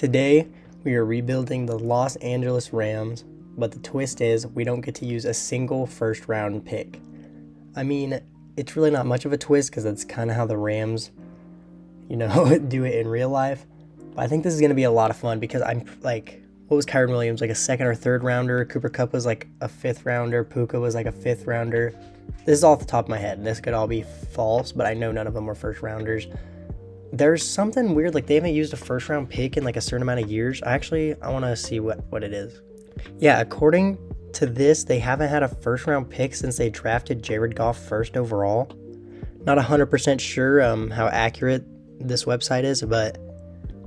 Today, we are rebuilding the Los Angeles Rams, but the twist is we don't get to use a single first round pick. I mean, it's really not much of a twist because that's kind of how the Rams, do it in real life. But I think this is going to be a lot of fun because I'm like, what was Kyren Williams, like a second or third rounder? Cooper Kupp was like a fifth rounder. Puka was like a fifth rounder. This is off the top of my head. This could all be false, but I know none of them were first rounders. There's something weird, like they haven't used a first round pick in like a certain amount of years. I want to see what it is. Yeah, according to this, they haven't had a first round pick since they drafted Jared Goff first overall. Not 100% sure how accurate this website is, but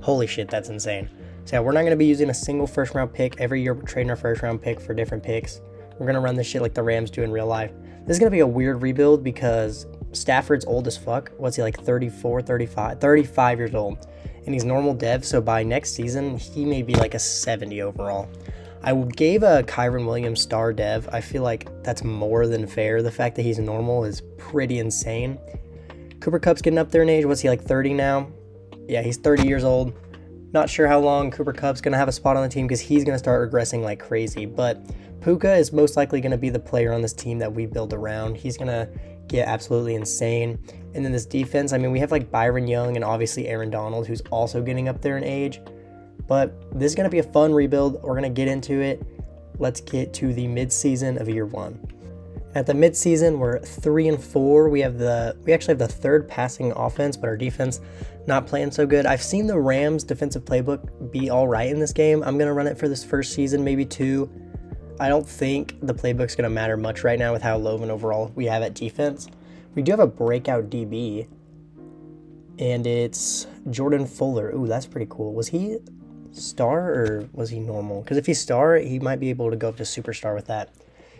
holy shit, that's insane. So yeah, we're not going to be using a single first round pick. Every year we're trading our first round pick for different picks. We're going to run this shit like the Rams do in real life. This is going to be a weird rebuild because Stafford's old as fuck. What's he, like 34, 35 years old, and he's normal dev, so by next season he may be like a 70 overall. I gave a Kyren Williams star dev. I feel like that's more than fair. The fact that he's normal is pretty insane. Cooper Kupp's getting up there in age. What's he, like 30 now? Yeah, he's 30 years old. Not sure how long Cooper Kupp's going to have a spot on the team because he's going to start regressing like crazy, but Puka is most likely going to be the player on this team that we build around. He's going to get absolutely insane. And then this defense, I mean, we have like Byron Young and obviously Aaron Donald, who's also getting up there in age. But this is going to be a fun rebuild. We're going to get into it. Let's get to the midseason of year one. At the midseason, we're 3-4. We actually have the third passing offense, but our defense not playing so good. I've seen the Rams defensive playbook be all right in this game. I'm going to run it for this first season, maybe two. I don't think the playbook's going to matter much right now with how low of an overall we have at defense. We do have a breakout DB, and it's Jordan Fuller. Ooh, that's pretty cool. Was he star or was he normal? Because if he's star, he might be able to go up to superstar with that.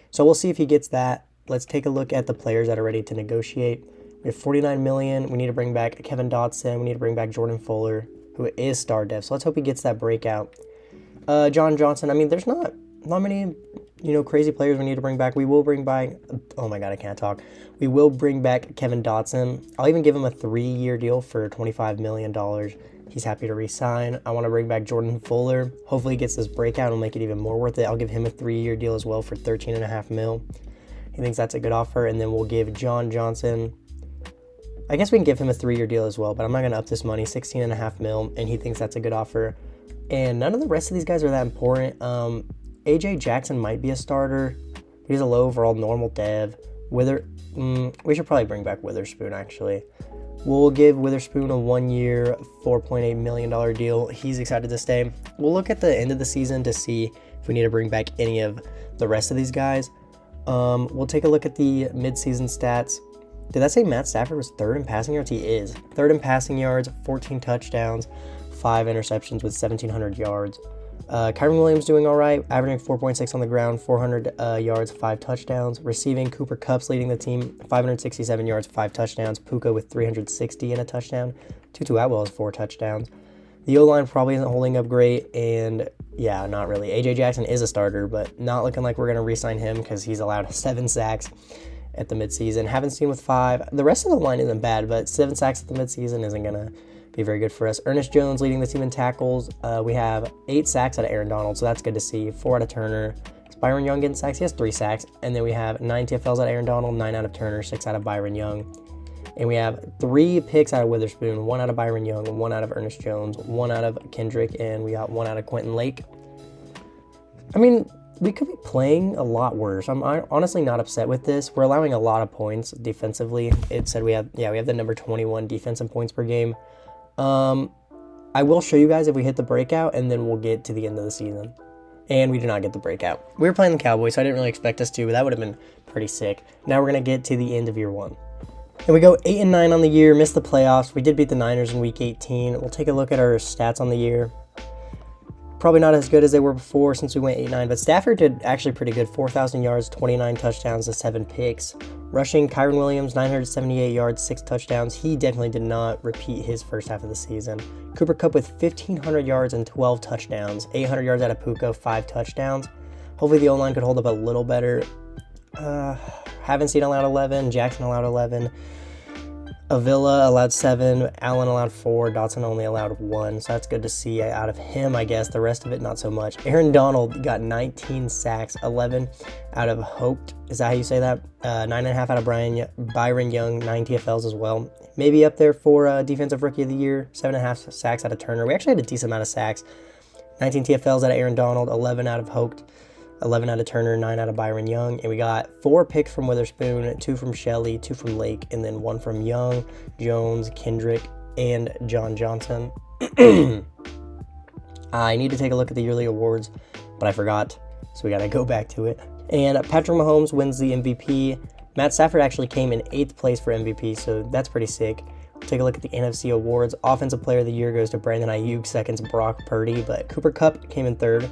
So we'll see if he gets that. Let's take a look at the players that are ready to negotiate. We have $49 million. We need to bring back Kevin Dotson. We need to bring back Jordan Fuller, who is star dev. So let's hope he gets that breakout. John Johnson. I mean, there's not many, crazy players we need to bring back. We will bring back, oh my God, I can't talk. We will bring back Kevin Dotson. I'll even give him a 3-year deal for $25 million. He's happy to re-sign. I want to bring back Jordan Fuller. Hopefully he gets this breakout and make it even more worth it. I'll give him a 3-year deal as well for $13.5 million. He thinks that's a good offer. And then we'll give John Johnson, I guess we can give him a 3-year deal as well, but I'm not going to up this money, $16.5 million, and he thinks that's a good offer. And none of the rest of these guys are that important. AJ Jackson might be a starter. He's a low overall normal dev. We should probably bring back Witherspoon, actually. We'll give Witherspoon a 1-year, $4.8 million deal. He's excited to stay. We'll look at the end of the season to see if we need to bring back any of the rest of these guys. We'll take a look at the midseason stats. Did that say Matt Stafford was third in passing yards? He is. Third in passing yards, 14 touchdowns, 5 interceptions with 1,700 yards. Kyren Williams doing all right, averaging 4.6 on the ground, 400 yards, 5 touchdowns. Receiving, Cooper Kupp's leading the team, 567 yards, 5 touchdowns. Puka with 360 and a touchdown. Tutu Atwell has 4 touchdowns. The O-line probably isn't holding up great, and yeah, not really. AJ Jackson is a starter, but not looking like we're going to re-sign him because he's allowed 7 sacks at the midseason. Haven't seen with 5. The rest of the line isn't bad, but 7 sacks at the midseason isn't going to be very good for us. Ernest Jones leading the team in tackles. We have 8 sacks out of Aaron Donald, so that's good to see. 4 out of Turner. Is Byron Young getting sacks? He has 3 sacks. And then we have 9 TFLs out of Aaron Donald, 9 out of Turner, 6 out of Byron Young. And we have 3 picks out of Witherspoon, 1 out of Byron Young, 1 out of Ernest Jones, 1 out of Kendrick, and we got 1 out of Quentin Lake. I mean, we could be playing a lot worse. I'm honestly not upset with this. We're allowing a lot of points defensively. It said we have the number 21 defensive points per game. I will show you guys if we hit the breakout, and then we'll get to the end of the season. And we did not get the breakout. We were playing the Cowboys, so I didn't really expect us to, but that would have been pretty sick. Now we're going to get to the end of year one. And we go 8-9 on the year, missed the playoffs. We did beat the Niners in week 18. We'll take a look at our stats on the year. Probably not as good as they were before since we went 8-9, but Stafford did actually pretty good. 4,000 yards, 29 touchdowns, and 7 picks. Rushing, Kyren Williams, 978 yards, 6 touchdowns. He definitely did not repeat his first half of the season. Cooper Kupp with 1,500 yards and 12 touchdowns. 800 yards out of Puka, 5 touchdowns. Hopefully the O-line could hold up a little better. Haven't seen allowed 11. Jackson allowed 11. Avila allowed 7, Allen allowed 4, Dotson only allowed 1, so that's good to see out of him, I guess. The rest of it, not so much. Aaron Donald got 19 sacks, 11 out of Hoped. Is that how you say that? 9.5 out of Byron Young, 9 TFLs as well. Maybe up there for Defensive Rookie of the Year, 7.5 sacks out of Turner. We actually had a decent amount of sacks. 19 TFLs out of Aaron Donald, 11 out of Hoped, 11 out of Turner, 9 out of Byron Young, and we got 4 picks from Witherspoon, 2 from Shelley, 2 from Lake, and then 1 from Young, Jones, Kendrick, and John Johnson. I need to take a look at the yearly awards, but I forgot, so we got to go back to it. And Patrick Mahomes wins the MVP. Matt Stafford actually came in 8th place for MVP, so that's pretty sick. Take a look at the NFC awards. Offensive Player of the Year goes to Brandon Ayuk, second's Brock Purdy, but Cooper Kupp came in 3rd.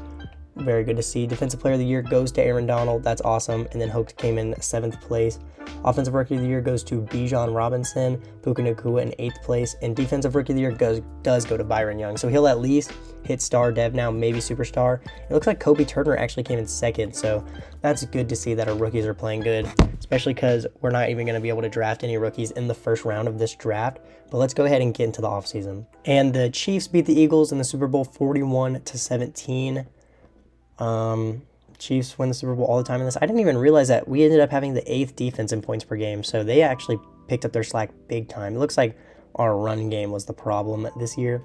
Very good to see. Defensive Player of the Year goes to Aaron Donald. That's awesome. And then Hope came in 7th place. Offensive Rookie of the Year goes to Bijan Robinson. Puka Nacua in 8th place. And Defensive Rookie of the Year does go to Byron Young. So he'll at least hit star dev now, maybe superstar. It looks like Kobe Turner actually came in 2nd. So that's good to see that our rookies are playing good, especially because we're not even going to be able to draft any rookies in the first round of this draft. But let's go ahead and get into the offseason. And the Chiefs beat the Eagles in the Super Bowl 41-17. Chiefs win the Super Bowl all the time in this. I didn't even realize that we ended up having the 8th defense in points per game, so they actually picked up their slack big time. It looks like our run game was the problem this year.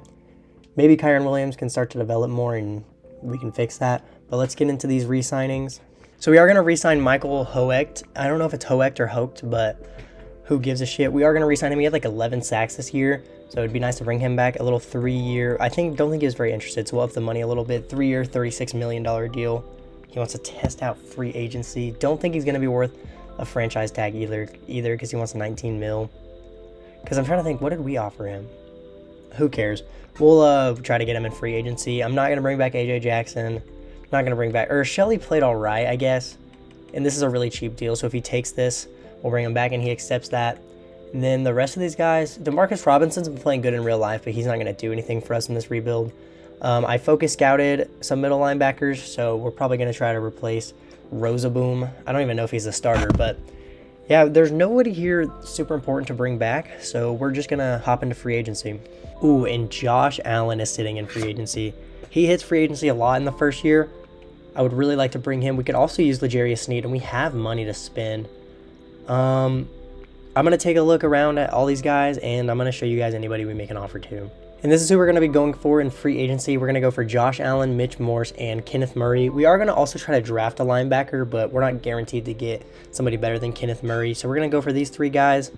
Maybe Kyron Williams can start to develop more and we can fix that, but let's get into these re-signings. So we are going to re-sign Michael Hoecht. I don't know if it's Hoecht or Hoecht, but who gives a shit. We are going to re-sign him. He had like 11 sacks this year, so it'd be nice to bring him back. A little 3-year. Don't think he was very interested, so we'll up the money a little bit. 3-year, $36 million deal. He wants to test out free agency. Don't think he's going to be worth a franchise tag either because he wants 19 mil. Because I'm trying to think, what did we offer him? Who cares? We'll try to get him in free agency. I'm not going to bring back AJ Jackson. I'm not going to bring back... Shelley played all right, I guess. And this is a really cheap deal, so if he takes this, we'll bring him back and he accepts that. And then the rest of these guys, Demarcus Robinson's been playing good in real life, but he's not going to do anything for us in this rebuild. I focus scouted some middle linebackers, so we're probably going to try to replace Rosaboom. I don't even know if he's a starter, but yeah, there's nobody here super important to bring back, so we're just going to hop into free agency. Ooh, and Josh Allen is sitting in free agency. He hits free agency a lot in the first year. I would really like to bring him. We could also use L'Jarius Sneed, and we have money to spend. I'm going to take a look around at all these guys, and I'm going to show you guys anybody we make an offer to. And this is who we're going to be going for in free agency. We're going to go for Josh Allen, Mitch Morse, and Kenneth Murray. We are going to also try to draft a linebacker, but we're not guaranteed to get somebody better than Kenneth Murray. So we're going to go for these 3 guys,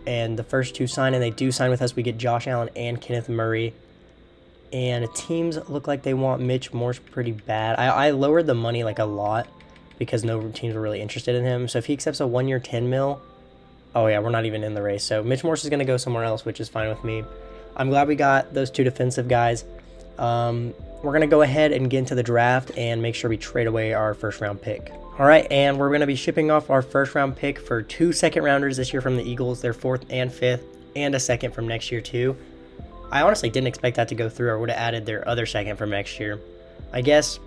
and the first 2 sign, and they do sign with us. We get Josh Allen and Kenneth Murray. And teams look like they want Mitch Morse pretty bad. I lowered the money like a lot because no teams were really interested in him. So if he accepts a 1-year 10 mil, oh yeah, we're not even in the race. So Mitch Morse is going to go somewhere else, which is fine with me. I'm glad we got those 2 defensive guys. We're going to go ahead and get into the draft and make sure we trade away our first round pick. All right, and we're going to be shipping off our first round pick for 2 second rounders this year from the Eagles, their 4th and 5th, and a second from next year too. I honestly didn't expect that to go through. I would have added their other second from next year. I guess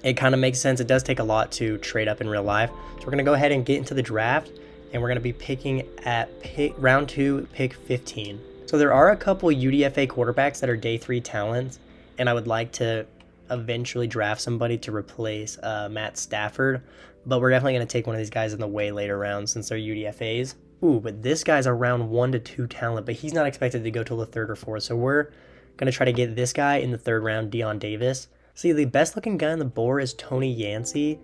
it kind of makes sense. It does take a lot to trade up in real life. So we're going to go ahead and get into the draft, and we're going to be picking at round 2, pick 15. So there are a couple UDFA quarterbacks that are day 3 talents, and I would like to eventually draft somebody to replace Matt Stafford, but we're definitely going to take one of these guys in the way later rounds since they're UDFAs. Ooh, but this guy's a round 1 to 2 talent, but he's not expected to go till the 3rd or 4th, so we're going to try to get this guy in the 3rd round, Deion Davis. See, the best looking guy on the board is Tony Yancey,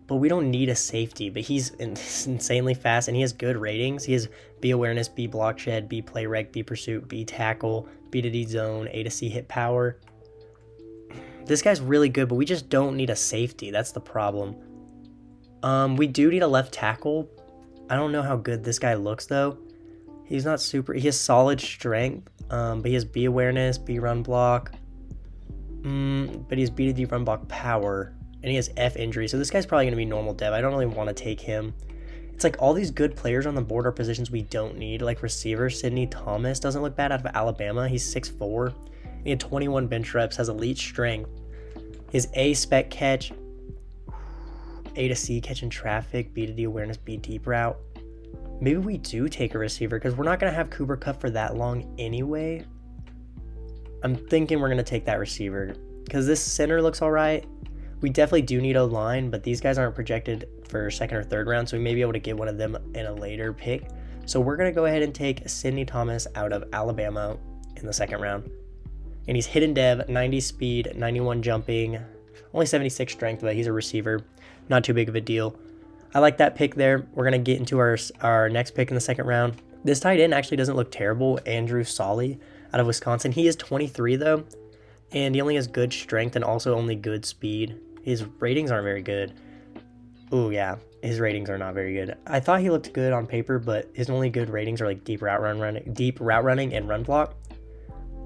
but we don't need a safety, but he's insanely fast, and he has good ratings. He has B awareness, B block shed, B play rec, B pursuit, B tackle, B to D zone, A to C hit power. This guy's really good, but we just don't need a safety. That's the problem. We do need a left tackle. I don't know how good this guy looks, though. He's not super... He has solid strength, but he has B awareness, B run block. But he has B to D run block power, and he has F injury, so this guy's probably going to be normal dev. I don't really want to take him. It's like all these good players on the board are positions we don't need. Like receiver, Sidney Thomas doesn't look bad out of Alabama. He's 6'4". He had 21 bench reps, has elite strength. His A spec catch, A to C catch in traffic, B to D awareness, B deep route. Maybe we do take a receiver because we're not going to have Cooper Kupp for that long anyway. I'm thinking we're going to take that receiver because this center looks all right. We definitely do need a line, but these guys aren't projected for second or third round, so we may be able to get one of them in a later pick. So we're going to go ahead and take Sidney Thomas out of Alabama in the second round. And he's hidden dev, 90 speed, 91 jumping, only 76 strength, but he's a receiver. Not too big of a deal. I like that pick there. We're going to get into our next pick in the second round. This tight end actually doesn't look terrible. Andrew Solly out of Wisconsin. He is 23 though, and he only has good strength and also only good speed. His ratings aren't very good. Oh yeah, his ratings are not very good. I thought he looked good on paper, but his only good ratings are like deep route running and run block.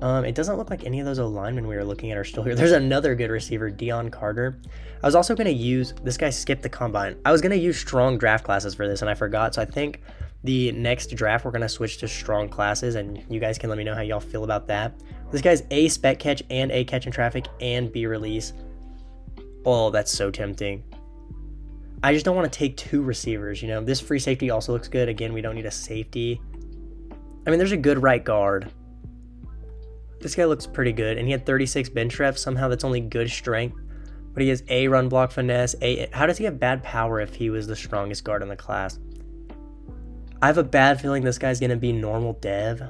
It doesn't look like any of those linemen we were looking at are still here. There's another good receiver, Deion Carter. I was also going to use, this guy skipped the combine. I was going to use strong draft classes for this and I forgot. So I think the next draft, we're going to switch to strong classes and you guys can let me know how y'all feel about that. This guy's A spec catch and A catch in traffic and B release. Oh, that's so tempting. I just don't want to take two receivers, you know. This free safety also looks good. Again, we don't need a safety. I mean, there's a good right guard. This guy looks pretty good, and he had 36 bench reps. Somehow that's only good strength, but he has A run block finesse. How does he have bad power if he was the strongest guard in the class? I have a bad feeling this guy's going to be normal dev,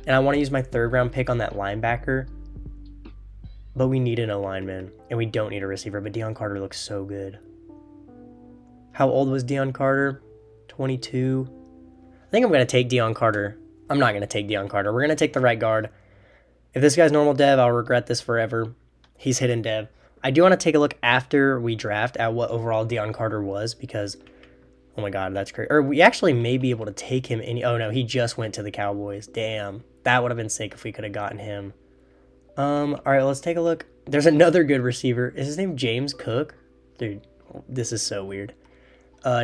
and I want to use my third round pick on that linebacker, but we need an alignment, and we don't need a receiver, but Deion Carter looks so good. How old was Deion Carter? 22. I think I'm going to take Deion Carter. I'm not going to take Deion Carter. We're going to take the right guard. If this guy's normal dev, I'll regret this forever. He's hidden dev. I do want to take a look after we draft at what overall Deion Carter was because, oh my God, that's crazy. Or we actually may be able to take him any. Oh no, he just went to the Cowboys. Damn. That would have been sick if we could have gotten him. All right, let's take a look. There's another good receiver. Is his name James Cook? Dude, this is so weird.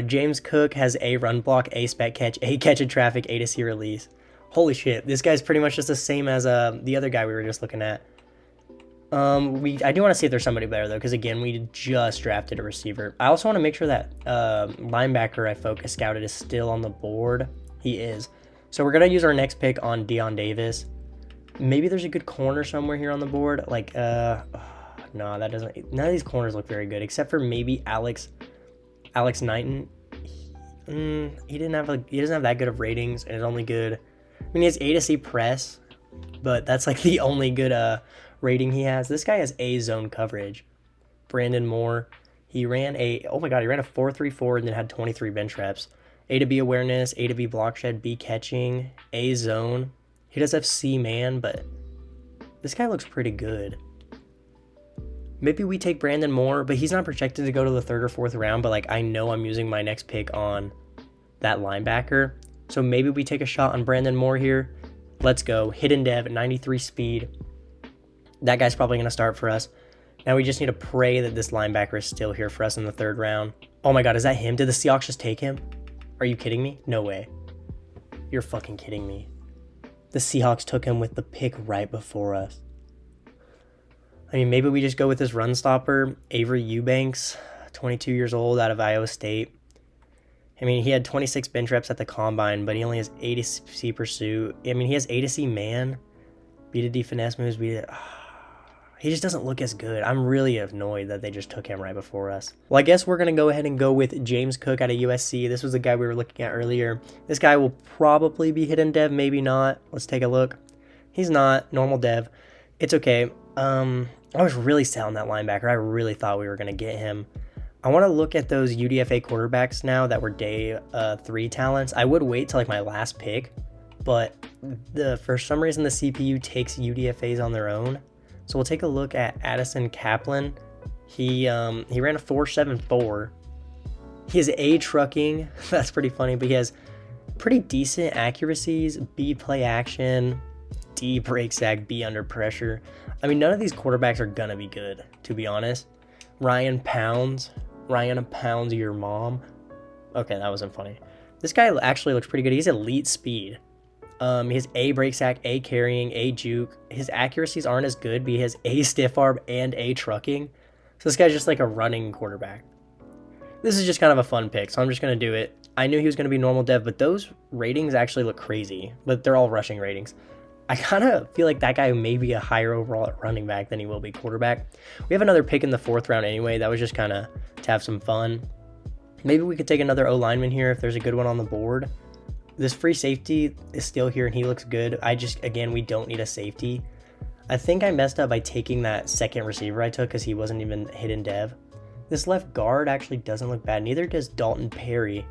James Cook has A run block, A spec catch, A catch in traffic, A to C release. Holy shit, this guy's pretty much just the same as the other guy we were just looking at. I do want to see if there's somebody better though, because again, we just drafted a receiver. I also want to make sure that linebacker I focus scouted is still on the board. He is. So we're gonna use our next pick on Deion Davis. Maybe there's a good corner somewhere here on the board. Like, no, that doesn't. None of these corners look very good, except for maybe Alex Knighton. He doesn't have that good of ratings, and it's only good. I mean, he has A to C press, but that's like the only good rating he has. This guy has A zone coverage. Brandon Moore, he ran a 4.34 and then had 23 bench reps. A to B awareness, A to B block shed, B catching, A zone. He does have C man, but this guy looks pretty good. Maybe we take Brandon Moore, but he's not projected to go to the third or fourth round, but like I know I'm using my next pick on that linebacker. So maybe we take a shot on Brandon Moore here. Let's go. Hidden dev, 93 speed. That guy's probably going to start for us. Now we just need to pray that this linebacker is still here for us in the third round. Oh my God, is that him? Did the Seahawks just take him? Are you kidding me? No way. You're fucking kidding me. The Seahawks took him with the pick right before us. I mean, maybe we just go with this run stopper, Avery Eubanks, 22 years old, out of Iowa State. I mean, he had 26 bench reps at the combine, but he only has A to C pursuit. I mean, he has A to C man, B to D finesse moves, he just doesn't look as good. I'm really annoyed that they just took him right before us. Well, I guess we're going to go ahead and go with James Cook out of USC. This was the guy we were looking at earlier. This guy will probably be hidden dev, maybe not. Let's take a look. He's not. Normal dev. It's okay. I was really selling that linebacker. I really thought we were going to get him. I want to look at those UDFA quarterbacks now that were day 3 talents. I would wait till like my last pick, but for some reason the CPU takes UDFAs on their own. So we'll take a look at Addison Kaplan. He ran a 4.74. He has A trucking. That's pretty funny, but he has pretty decent accuracies. B play action, D break sack, B under pressure. I mean, none of these quarterbacks are gonna be good, to be honest. Ryan Pounds, your mom. Okay, that wasn't funny. This guy actually looks pretty good. He's elite speed. He has A break sack, A carrying, A juke. His accuracies aren't as good, but he has A stiff arm and A trucking. So this guy's just like a running quarterback. This is just kind of a fun pick, so I'm just going to do it. I knew he was going to be normal dev, but those ratings actually look crazy. But they're all rushing ratings. I kind of feel like that guy may be a higher overall at running back than he will be quarterback. We have another pick in the 4th round anyway. That was just kind of to have some fun. Maybe we could take another O-lineman here if there's a good one on the board. This free safety is still here and he looks good. Again, we don't need a safety. I think I messed up by taking that second receiver I took because he wasn't even hidden dev. This left guard actually doesn't look bad. Neither does Dalton Perry,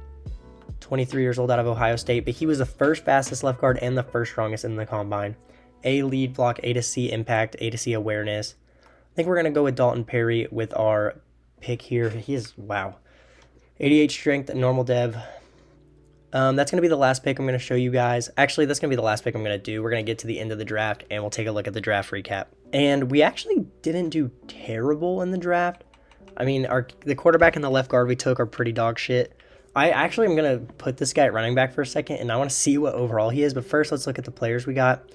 23 years old out of Ohio State, but he was the first fastest left guard and the first strongest in the combine. A lead block, A to C impact, A to C awareness. I think we're going to go with Dalton Perry with our pick here. He is, wow, 88 strength, normal dev. That's going to be the last pick I'm going to show you guys. Actually, that's going to be the last pick I'm going to do. We're going to get to the end of the draft, and we'll take a look at the draft recap. And we actually didn't do terrible in the draft. I mean, the quarterback and the left guard we took are pretty dog shit. I actually am going to put this guy at running back for a second, and I want to see what overall he is. But first, let's look at the players we got.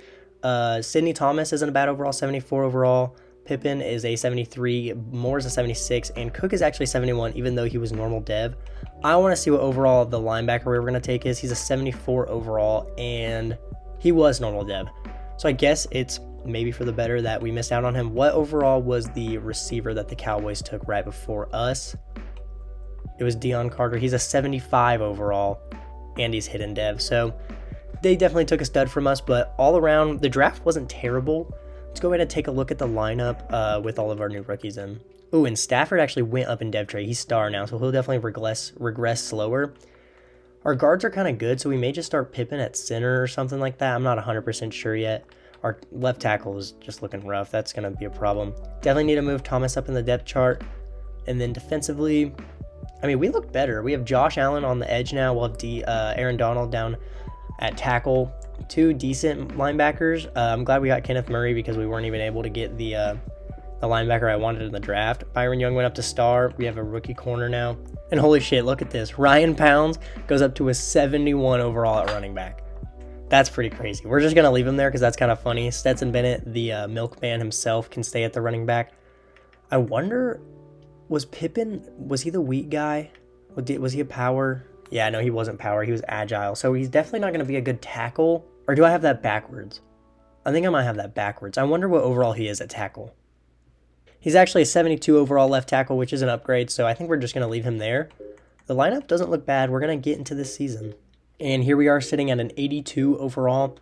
Sidney Thomas isn't a bad overall, 74 overall. Pippen is a 73, Moore is a 76, and Cook is actually 71, even though he was normal dev. I want to see what overall the linebacker we were going to take is. He's a 74 overall, and he was normal dev. So I guess it's maybe for the better that we missed out on him. What overall was the receiver that the Cowboys took right before us? It was Deion Carter. He's a 75 overall, and he's hidden dev. So they definitely took a stud from us, but all around, the draft wasn't terrible. Let's go ahead and take a look at the lineup with all of our new rookies in. Ooh, and Stafford actually went up in dev trade. He's star now, so he'll definitely regress slower. Our guards are kind of good, so we may just start Pippen at center or something like that. I'm not 100% sure yet. Our left tackle is just looking rough. That's going to be a problem. Definitely need to move Thomas up in the depth chart. And then defensively, I mean, we look better. We have Josh Allen on the edge now. We'll have Aaron Donald down at tackle. Two decent linebackers. I'm glad we got Kenneth Murray because we weren't even able to get the linebacker I wanted in the draft. Byron Young went up to star. We have a rookie corner now. And holy shit, look at this. Ryan Pounds goes up to a 71 overall at running back. That's pretty crazy. We're just going to leave him there because that's kind of funny. Stetson Bennett, the milkman himself, can stay at the running back. I wonder, was Pippen, was he the wheat guy? Was he a power? Yeah, no, he wasn't power. He was agile. So he's definitely not going to be a good tackle. Or do I have that backwards? I think I might have that backwards. I wonder what overall he is at tackle. He's actually a 72 overall left tackle, which is an upgrade. So I think we're just going to leave him there. The lineup doesn't look bad. We're going to get into this season. And here we are sitting at an 82 overall.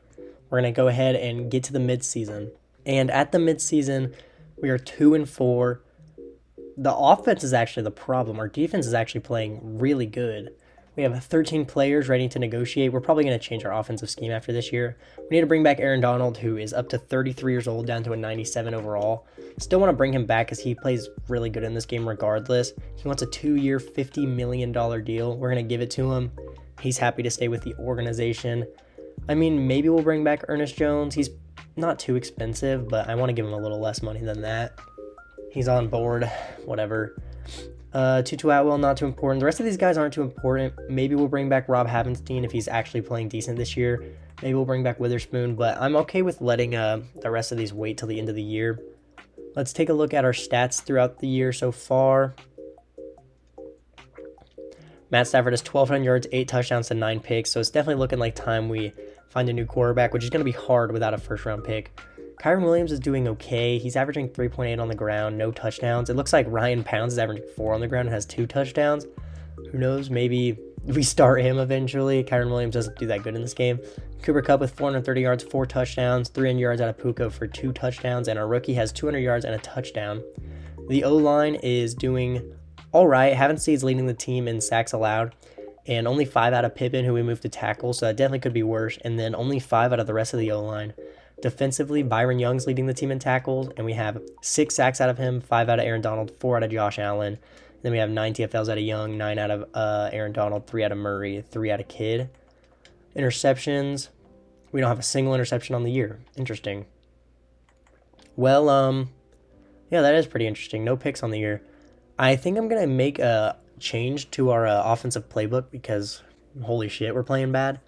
We're going to go ahead and get to the midseason. And at the midseason, we are 2-4. The offense is actually the problem. Our defense is actually playing really good. We have 13 players ready to negotiate. We're probably going to change our offensive scheme after this year. We need to bring back Aaron Donald, who is up to 33 years old, down to a 97 overall. Still want to bring him back because he plays really good in this game regardless. He wants a 2-year, $50 million deal. We're going to give it to him. He's happy to stay with the organization. I mean, maybe we'll bring back Ernest Jones. He's not too expensive, but I want to give him a little less money than that. He's on board, whatever. Tutu Atwell, not too important. The rest of these guys aren't too important. Maybe we'll bring back Rob Havenstein if he's actually playing decent this year. Maybe we'll bring back Witherspoon, but I'm okay with letting the rest of these wait till the end of the year. Let's take a look at our stats throughout the year so far. Matt Stafford has 1,200 yards, 8 touchdowns to 9 picks, so it's definitely looking like time we find a new quarterback, which is going to be hard without a first-round pick. Kyron Williams is doing okay. He's averaging 3.8 on the ground, no touchdowns. It looks like Ryan Pounds is averaging 4 on the ground and has 2 touchdowns. Who knows? Maybe we start him eventually. Kyron Williams doesn't do that good in this game. Cooper Kupp with 430 yards, 4 touchdowns, 300 yards out of Puka for 2 touchdowns, and our rookie has 200 yards and a touchdown. The O-line is doing all right. Havenstead's leading the team in sacks allowed, and only 5 out of Pippen, who we moved to tackle, so that definitely could be worse, and then only 5 out of the rest of the O-line. Defensively, Byron Young's leading the team in tackles, and we have 6 sacks out of him, 5 out of Aaron Donald, 4 out of Josh Allen. Then we have 9 TFLs out of Young, 9 out of Aaron Donald, 3 out of Murray, 3 out of Kidd. Interceptions, we don't have a single interception on the year. Interesting. Well, yeah, that is pretty interesting. No picks on the year. I think I'm going to make a change to our offensive playbook because, holy shit, we're playing bad.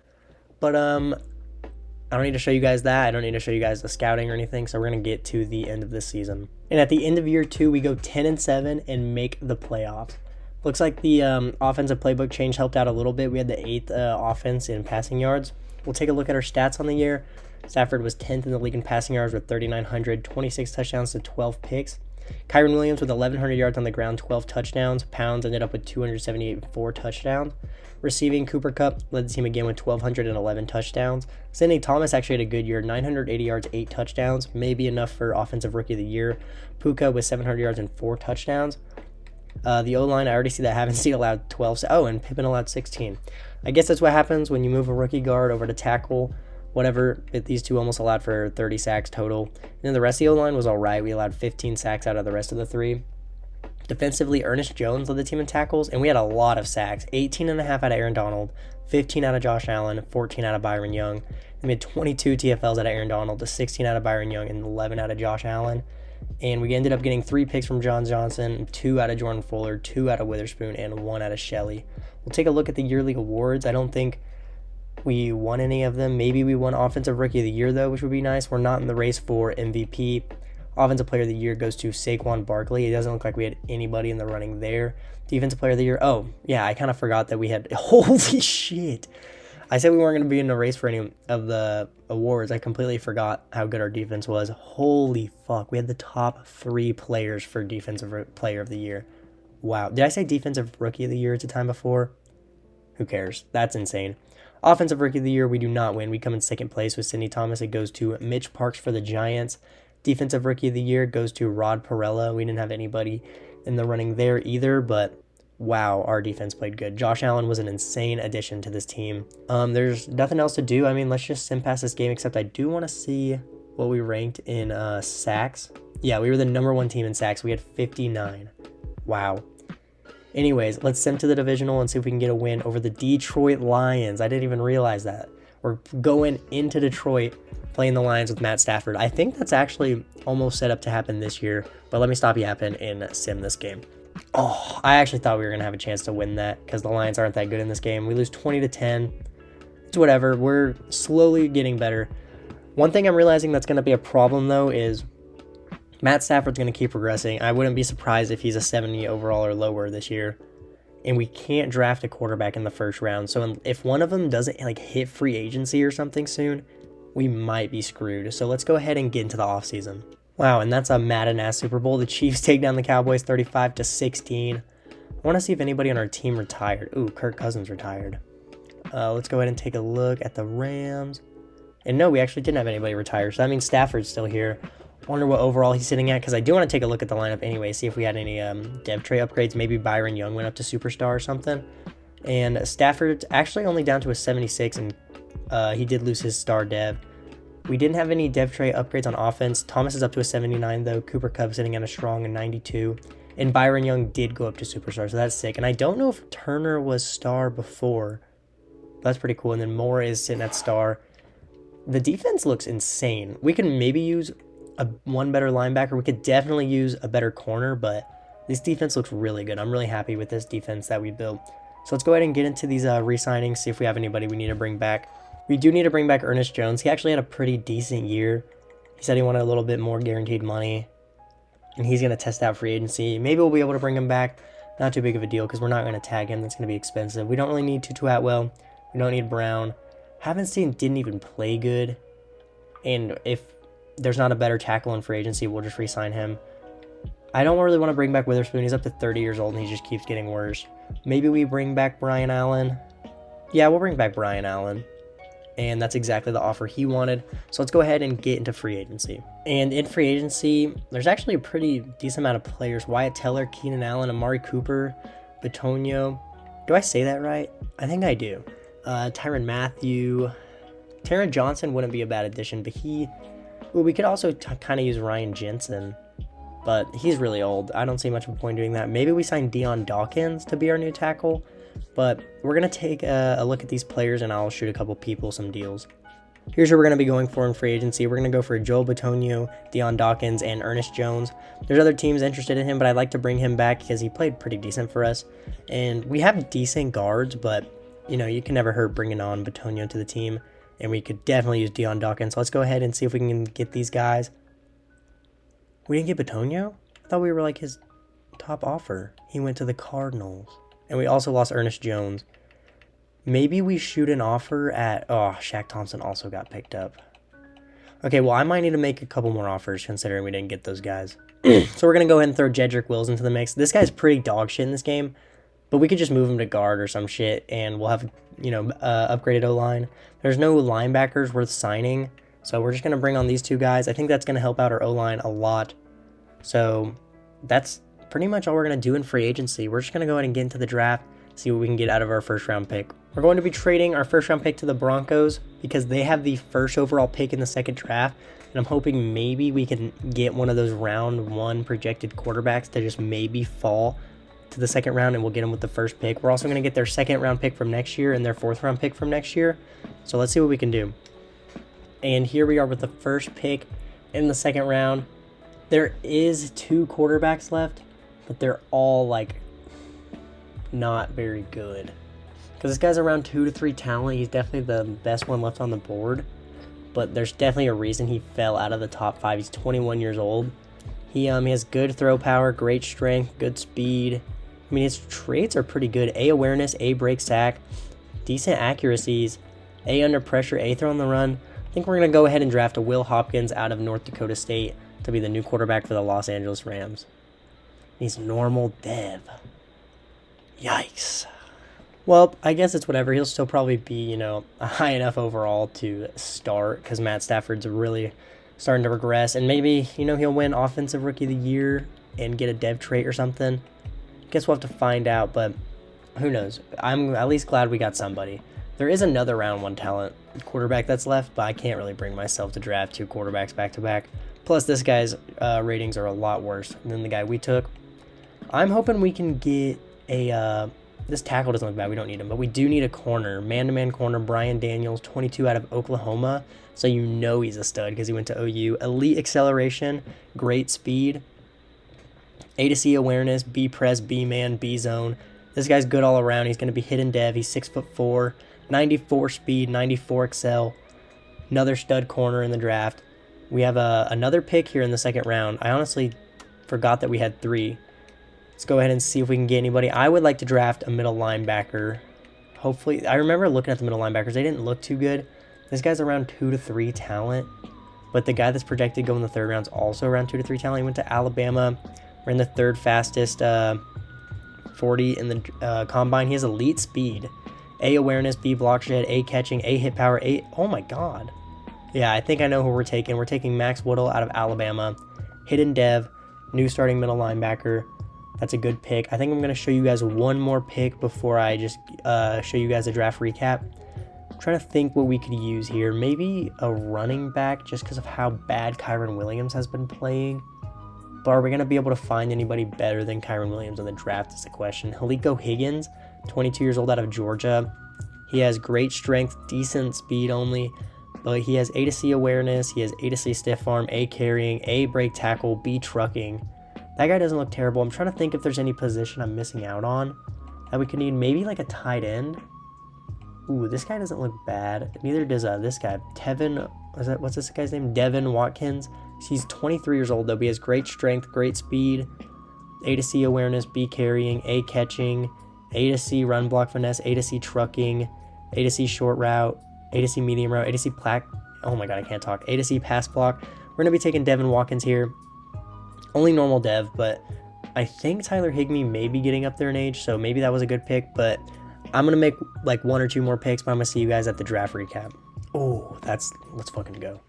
But, I don't need to show you guys that. I don't need to show you guys the scouting or anything. So we're going to get to the end of this season. And at the end of year 2, we go 10-7 and make the playoffs. Looks like the offensive playbook change helped out a little bit. We had the 8th offense in passing yards. We'll take a look at our stats on the year. Stafford was 10th in the league in passing yards with 3,900, 26 touchdowns to 12 picks. Kyron Williams with 1,100 yards on the ground, 12 touchdowns. Pounds ended up with 278 and 4 touchdowns. Receiving, Cooper Kupp led the team again with 1,211 touchdowns. Sidney Thomas actually had a good year, 980 yards, 8 touchdowns. Maybe enough for Offensive Rookie of the Year. Puka with 700 yards and 4 touchdowns. The O-line, I already see that Havenstein allowed 12. Oh, and Pippen allowed 16. I guess that's what happens when you move a rookie guard over to tackle. Whatever, these two almost allowed for 30 sacks total. And then the rest of the O-line was all right. We allowed 15 sacks out of the rest of the 3. Defensively, Ernest Jones led the team in tackles, and we had a lot of sacks. 18.5 out of Aaron Donald, 15 out of Josh Allen, 14 out of Byron Young. And we had 22 TFLs out of Aaron Donald, 16 out of Byron Young, and 11 out of Josh Allen. And we ended up getting 3 picks from John Johnson, 2 out of Jordan Fuller, 2 out of Witherspoon, and 1 out of Shelley. We'll take a look at the yearly awards. I don't think we won any of them. Maybe we won Offensive Rookie of the Year, though, which would be nice. We're not in the race for MVP. Offensive Player of the Year goes to Saquon Barkley. It doesn't look like we had anybody in the running there. Defensive Player of the Year. Oh, yeah, I kind of forgot that we had... Holy shit. I said we weren't going to be in the race for any of the awards. I completely forgot how good our defense was. Holy fuck. We had the top 3 players for Defensive Player of the Year. Wow. Did I say Defensive Rookie of the Year at the time before? Who cares? That's insane. Offensive Rookie of the Year, we do not win. We come in second place with Sidney Thomas. It goes to Mitch Parks for the Giants. Defensive Rookie of the Year goes to Rod Perella. We didn't have anybody in the running there either, but wow, our defense played good. Josh Allen was an insane addition to this team. There's nothing else to do. I mean, let's just sim past this game, except I do want to see what we ranked in sacks. Yeah, we were the number 1 team in sacks. We had 59. Wow. Anyways, let's sim to the divisional and see if we can get a win over the Detroit Lions. I didn't even realize that. We're going into Detroit, playing the Lions with Matt Stafford. I think that's actually almost set up to happen this year, but let me stop yapping and sim this game. Oh, I actually thought we were going to have a chance to win that because the Lions aren't that good in this game. We lose 20-10. It's whatever. We're slowly getting better. One thing I'm realizing that's going to be a problem, though, is Matt Stafford's going to keep progressing. I wouldn't be surprised if he's a 70 overall or lower this year. And we can't draft a quarterback in the first round. So if one of them doesn't hit free agency or something soon, we might be screwed. So let's go ahead and get into the offseason. Wow, and that's a Madden-ass Super Bowl. The Chiefs take down the Cowboys 35-16. I want to see if anybody on our team retired. Ooh, Kirk Cousins retired. Let's go ahead and take a look at the Rams. And no, we actually didn't have anybody retire. So that means Stafford's still here. Wonder what overall he's sitting at, because I do want to take a look at the lineup anyway, see if we had any dev tray upgrades. Maybe Byron Young went up to superstar or something. And Stafford's actually only down to a 76, and he did lose his star dev. We didn't have any dev tray upgrades on offense. Thomas is up to a 79, though. Cooper Kupp sitting at a strong 92. And Byron Young did go up to superstar, so that's sick. And I don't know if Turner was star before. That's pretty cool. And then Moore is sitting at star. The defense looks insane. We can maybe use one better linebacker. We could definitely use a better corner, but this defense looks really good. I'm really happy with this defense that we built. So let's go ahead and get into these re-signings, see if we have anybody we need to bring back. We do need to bring back Ernest Jones. He actually had a pretty decent year. He said he wanted a little bit more guaranteed money, and he's going to test out free agency. Maybe we'll be able to bring him back. Not too big of a deal because we're not going to tag him. That's going to be expensive. We don't really need Tutu Atwell. We don't need Brown. Havenstein didn't even play good, and if there's not a better tackle in free agency, we'll just re-sign him. I don't really want to bring back Witherspoon. He's up to 30 years old, and he just keeps getting worse. Maybe we bring back Brian Allen. Yeah, we'll bring back Brian Allen. And that's exactly the offer he wanted. So let's go ahead and get into free agency. And in free agency, there's actually a pretty decent amount of players. Wyatt Teller, Keenan Allen, Amari Cooper, Bitonio. Do I say that right? I think I do. Tyrann Mathieu. Taron Johnson wouldn't be a bad addition, but we could also kind of use Ryan Jensen. But he's really old. I don't see much of a point doing that. Maybe we sign Dion Dawkins to be our new tackle. But we're going to take a look at these players, and I'll shoot a couple people some deals. Here's who we're going to be going for in free agency. We're going to go for Joel Bitonio, Dion Dawkins, and Ernest Jones. There's other teams interested in him, but I'd like to bring him back because he played pretty decent for us. And we have decent guards, but, you can never hurt bringing on Bitonio to the team. And we could definitely use Dion Dawkins. So let's go ahead and see if we can get these guys. We didn't get Bitonio? I thought we were his top offer. He went to the Cardinals. And we also lost Ernest Jones. Maybe we shoot an offer at... Oh, Shaq Thompson also got picked up. Okay, well, I might need to make a couple more offers considering we didn't get those guys. So we're going to go ahead and throw Jedrick Wills into the mix. This guy's pretty dog shit in this game. But we could just move him to guard or some shit. And we'll have, upgraded O-line. There's no linebackers worth signing. So we're just going to bring on these two guys. I think that's going to help out our O-line a lot. So that's pretty much all we're going to do in free agency. We're just going to go ahead and get into the draft, see what we can get out of our first round pick. We're going to be trading our first round pick to the Broncos because they have the first overall pick in the second draft. And I'm hoping maybe we can get one of those round one projected quarterbacks to just maybe fall to the second round, and we'll get them with the first pick. We're also going to get their second round pick from next year and their fourth round pick from next year. So let's see what we can do. And here we are with the first pick in the second round. There is 2 quarterbacks left, but they're all not very good. Because this guy's around 2 to 3 talent. He's definitely the best one left on the board. But there's definitely a reason he fell out of the top 5. He's 21 years old. He has good throw power, great strength, good speed. I mean, his traits are pretty good. A awareness, A break sack, decent accuracies, A under pressure, A throw on the run. I think we're going to go ahead and draft a Will Hopkins out of North Dakota State to be the new quarterback for the Los Angeles Rams. He's normal dev. Yikes. Well, I guess it's whatever. He'll still probably be, a high enough overall to start because Matt Stafford's really starting to regress. And maybe, he'll win Offensive Rookie of the Year and get a dev trait or something. Guess we'll have to find out, but who knows? I'm at least glad we got somebody. There is another round 1 talent quarterback that's left, but I can't really bring myself to draft 2 quarterbacks back to back. Plus, this guy's ratings are a lot worse than the guy we took. I'm hoping we can get a... this tackle doesn't look bad. We don't need him, but we do need a corner. Man-to-man corner, Brian Daniels, 22 out of Oklahoma. So he's a stud because he went to OU. Elite acceleration, great speed. A to C awareness, B press, B man, B zone. This guy's good all around. He's going to be hidden dev. He's 6'4", 94 speed, 94 excel. Another stud corner in the draft. We have another pick here in the second round. I honestly forgot that we had 3. Let's go ahead and see if we can get anybody. I would like to draft a middle linebacker. Hopefully, I remember looking at the middle linebackers. They didn't look too good. This guy's around 2 to 3 talent. But the guy that's projected going in the third round is also around 2 to 3 talent. He went to Alabama. We're in the third fastest 40 in the combine. He has elite speed. A awareness, B block shed, A catching, A hit power, A... Oh my god. Yeah, I think I know who we're taking. We're taking Max Whittle out of Alabama. Hidden dev, new starting middle linebacker. That's a good pick. I think I'm going to show you guys one more pick before I just show you guys a draft recap. I'm trying to think what we could use here. Maybe a running back just because of how bad Kyron Williams has been playing. But are we going to be able to find anybody better than Kyron Williams in the draft is the question. Haliko Higgins, 22 years old out of Georgia. He has great strength, decent speed only. But he has A to C awareness. He has A to C stiff arm, A carrying, A break tackle, B trucking. That guy doesn't look terrible. I'm trying to think if there's any position I'm missing out on that we could need. Maybe like a tight end. Ooh, this guy doesn't look bad. Neither does this guy. What's this guy's name? Devin Watkins. He's 23 years old though, but he has great strength, great speed, A to C awareness, B carrying, A catching, A to C run block finesse, A to C trucking, A to C short route, A to C medium route, A to C oh my god, I can't talk. A to C pass block. We're going to be taking Devin Watkins here. Only normal dev, but I think Tyler Higbee may be getting up there in age, so maybe that was a good pick, but I'm going to make like 1 or 2 more picks, but I'm going to see you guys at the draft recap. Oh, let's fucking go.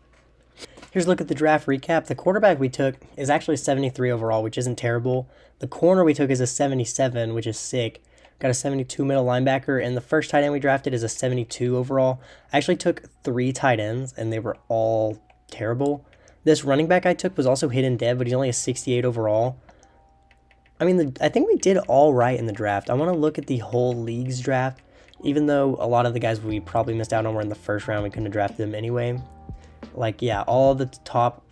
Here's a look at the draft recap. The quarterback we took is actually 73 overall, which isn't terrible. The corner we took is a 77, which is sick. Got a 72 middle linebacker, and the first tight end we drafted is a 72 overall. I actually took 3 tight ends, and they were all terrible. This running back I took was also hidden dev, but he's only a 68 overall. I mean, I think we did all right in the draft. I want to look at the whole league's draft, even though a lot of the guys we probably missed out on were in the first round. We couldn't have drafted them anyway. Like, yeah, all these top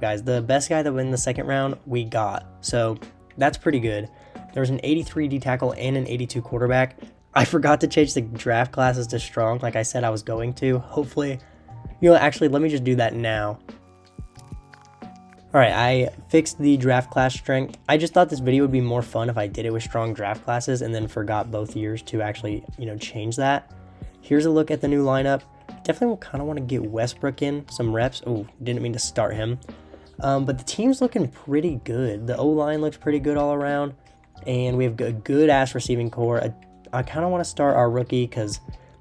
guys. The best guy that went in the second round, we got. So that's pretty good. There was an 83 D tackle and an 82 quarterback. I forgot to change the draft classes to strong like I said I was going to. Hopefully, actually, let me just do that now. Alright, I fixed the draft class strength. I just thought this video would be more fun if I did it with strong draft classes and then forgot both years to actually, change that. Here's a look at the new lineup. Definitely kind of want to get Westbrook in some reps. Oh, didn't mean to start him. But the team's looking pretty good. The O-line looks pretty good all around. And we have a good-ass receiving core. I kind of want to start our rookie because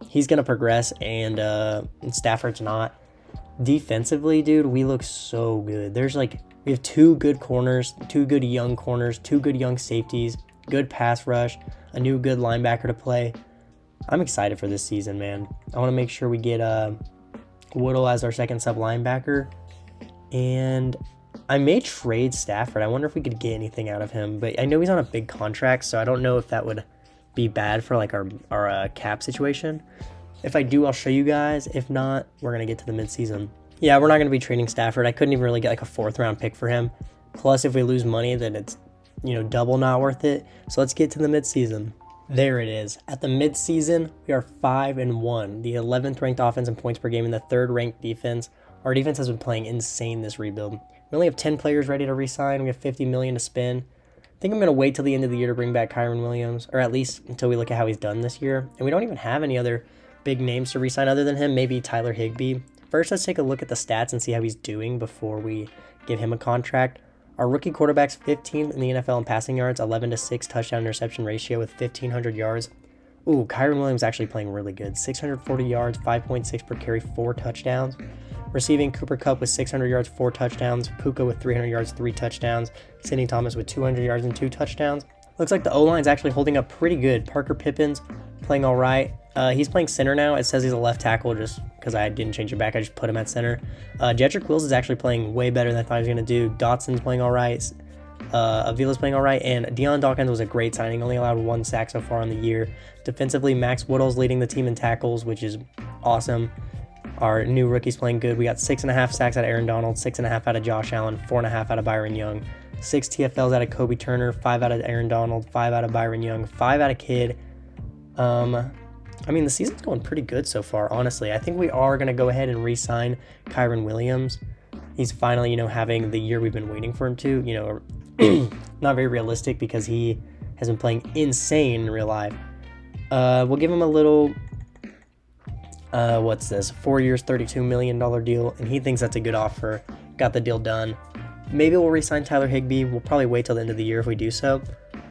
he's going to progress and Stafford's not. Defensively, dude, we look so good. We have 2 good corners, 2 good young corners, 2 good young safeties, good pass rush, a new good linebacker to play. I'm excited for this season, man. I want to make sure we get Woodle as our second sub linebacker. And I may trade Stafford. I wonder if we could get anything out of him. But I know he's on a big contract, so I don't know if that would be bad for like our cap situation. If I do, I'll show you guys. If not, we're going to get to the midseason. Yeah, we're not going to be trading Stafford. I couldn't even really get like a 4th round pick for him. Plus, if we lose money, then it's, double not worth it. So let's get to the midseason. There it is. At the midseason, we are 5-1. The 11th ranked offense in points per game and the 3rd ranked defense. Our defense has been playing insane this rebuild. We only have 10 players ready to re-sign. We have $50 million to spend. I think I'm going to wait till the end of the year to bring back Kyren Williams, or at least until we look at how he's done this year. And we don't even have any other big names to re-sign other than him, maybe Tyler Higbee. First, let's take a look at the stats and see how he's doing before we give him a contract. Our rookie quarterback's 15th in the NFL in passing yards, 11-6 touchdown interception ratio with 1,500 yards. Ooh, Kyren Williams actually playing really good. 640 yards, 5.6 per carry, 4 touchdowns. Receiving, Cooper Kupp with 600 yards, 4 touchdowns. Puka with 300 yards, 3 touchdowns. Sidney Thomas with 200 yards and 2 touchdowns. Looks like the O-line's actually holding up pretty good. Parker Pippin's playing all right. He's playing center now. It says he's a left tackle just because I didn't change it back. I just put him at center. Jedrick Wills is actually playing way better than I thought he was going to do. Dotson's playing all right. Avila's playing all right. And Deion Dawkins was a great signing. Only allowed 1 sack so far on the year. Defensively, Max Woodle's leading the team in tackles, which is awesome. Our new rookie's playing good. We got 6.5 sacks out of Aaron Donald, 6.5 out of Josh Allen, 4.5 out of Byron Young, 6 TFLs out of Kobe Turner, 5 out of Aaron Donald, 5 out of Byron Young, 5 out of Kidd. The season's going pretty good so far, honestly. I think we are going to go ahead and re-sign Kyren Williams. He's finally, having the year we've been waiting for him to, not very realistic because he has been playing insane in real life. We'll give him a little, 4 years, $32 million deal, and he thinks that's a good offer. Got the deal done. Maybe we'll re-sign Tyler Higbee. We'll probably wait till the end of the year if we do so,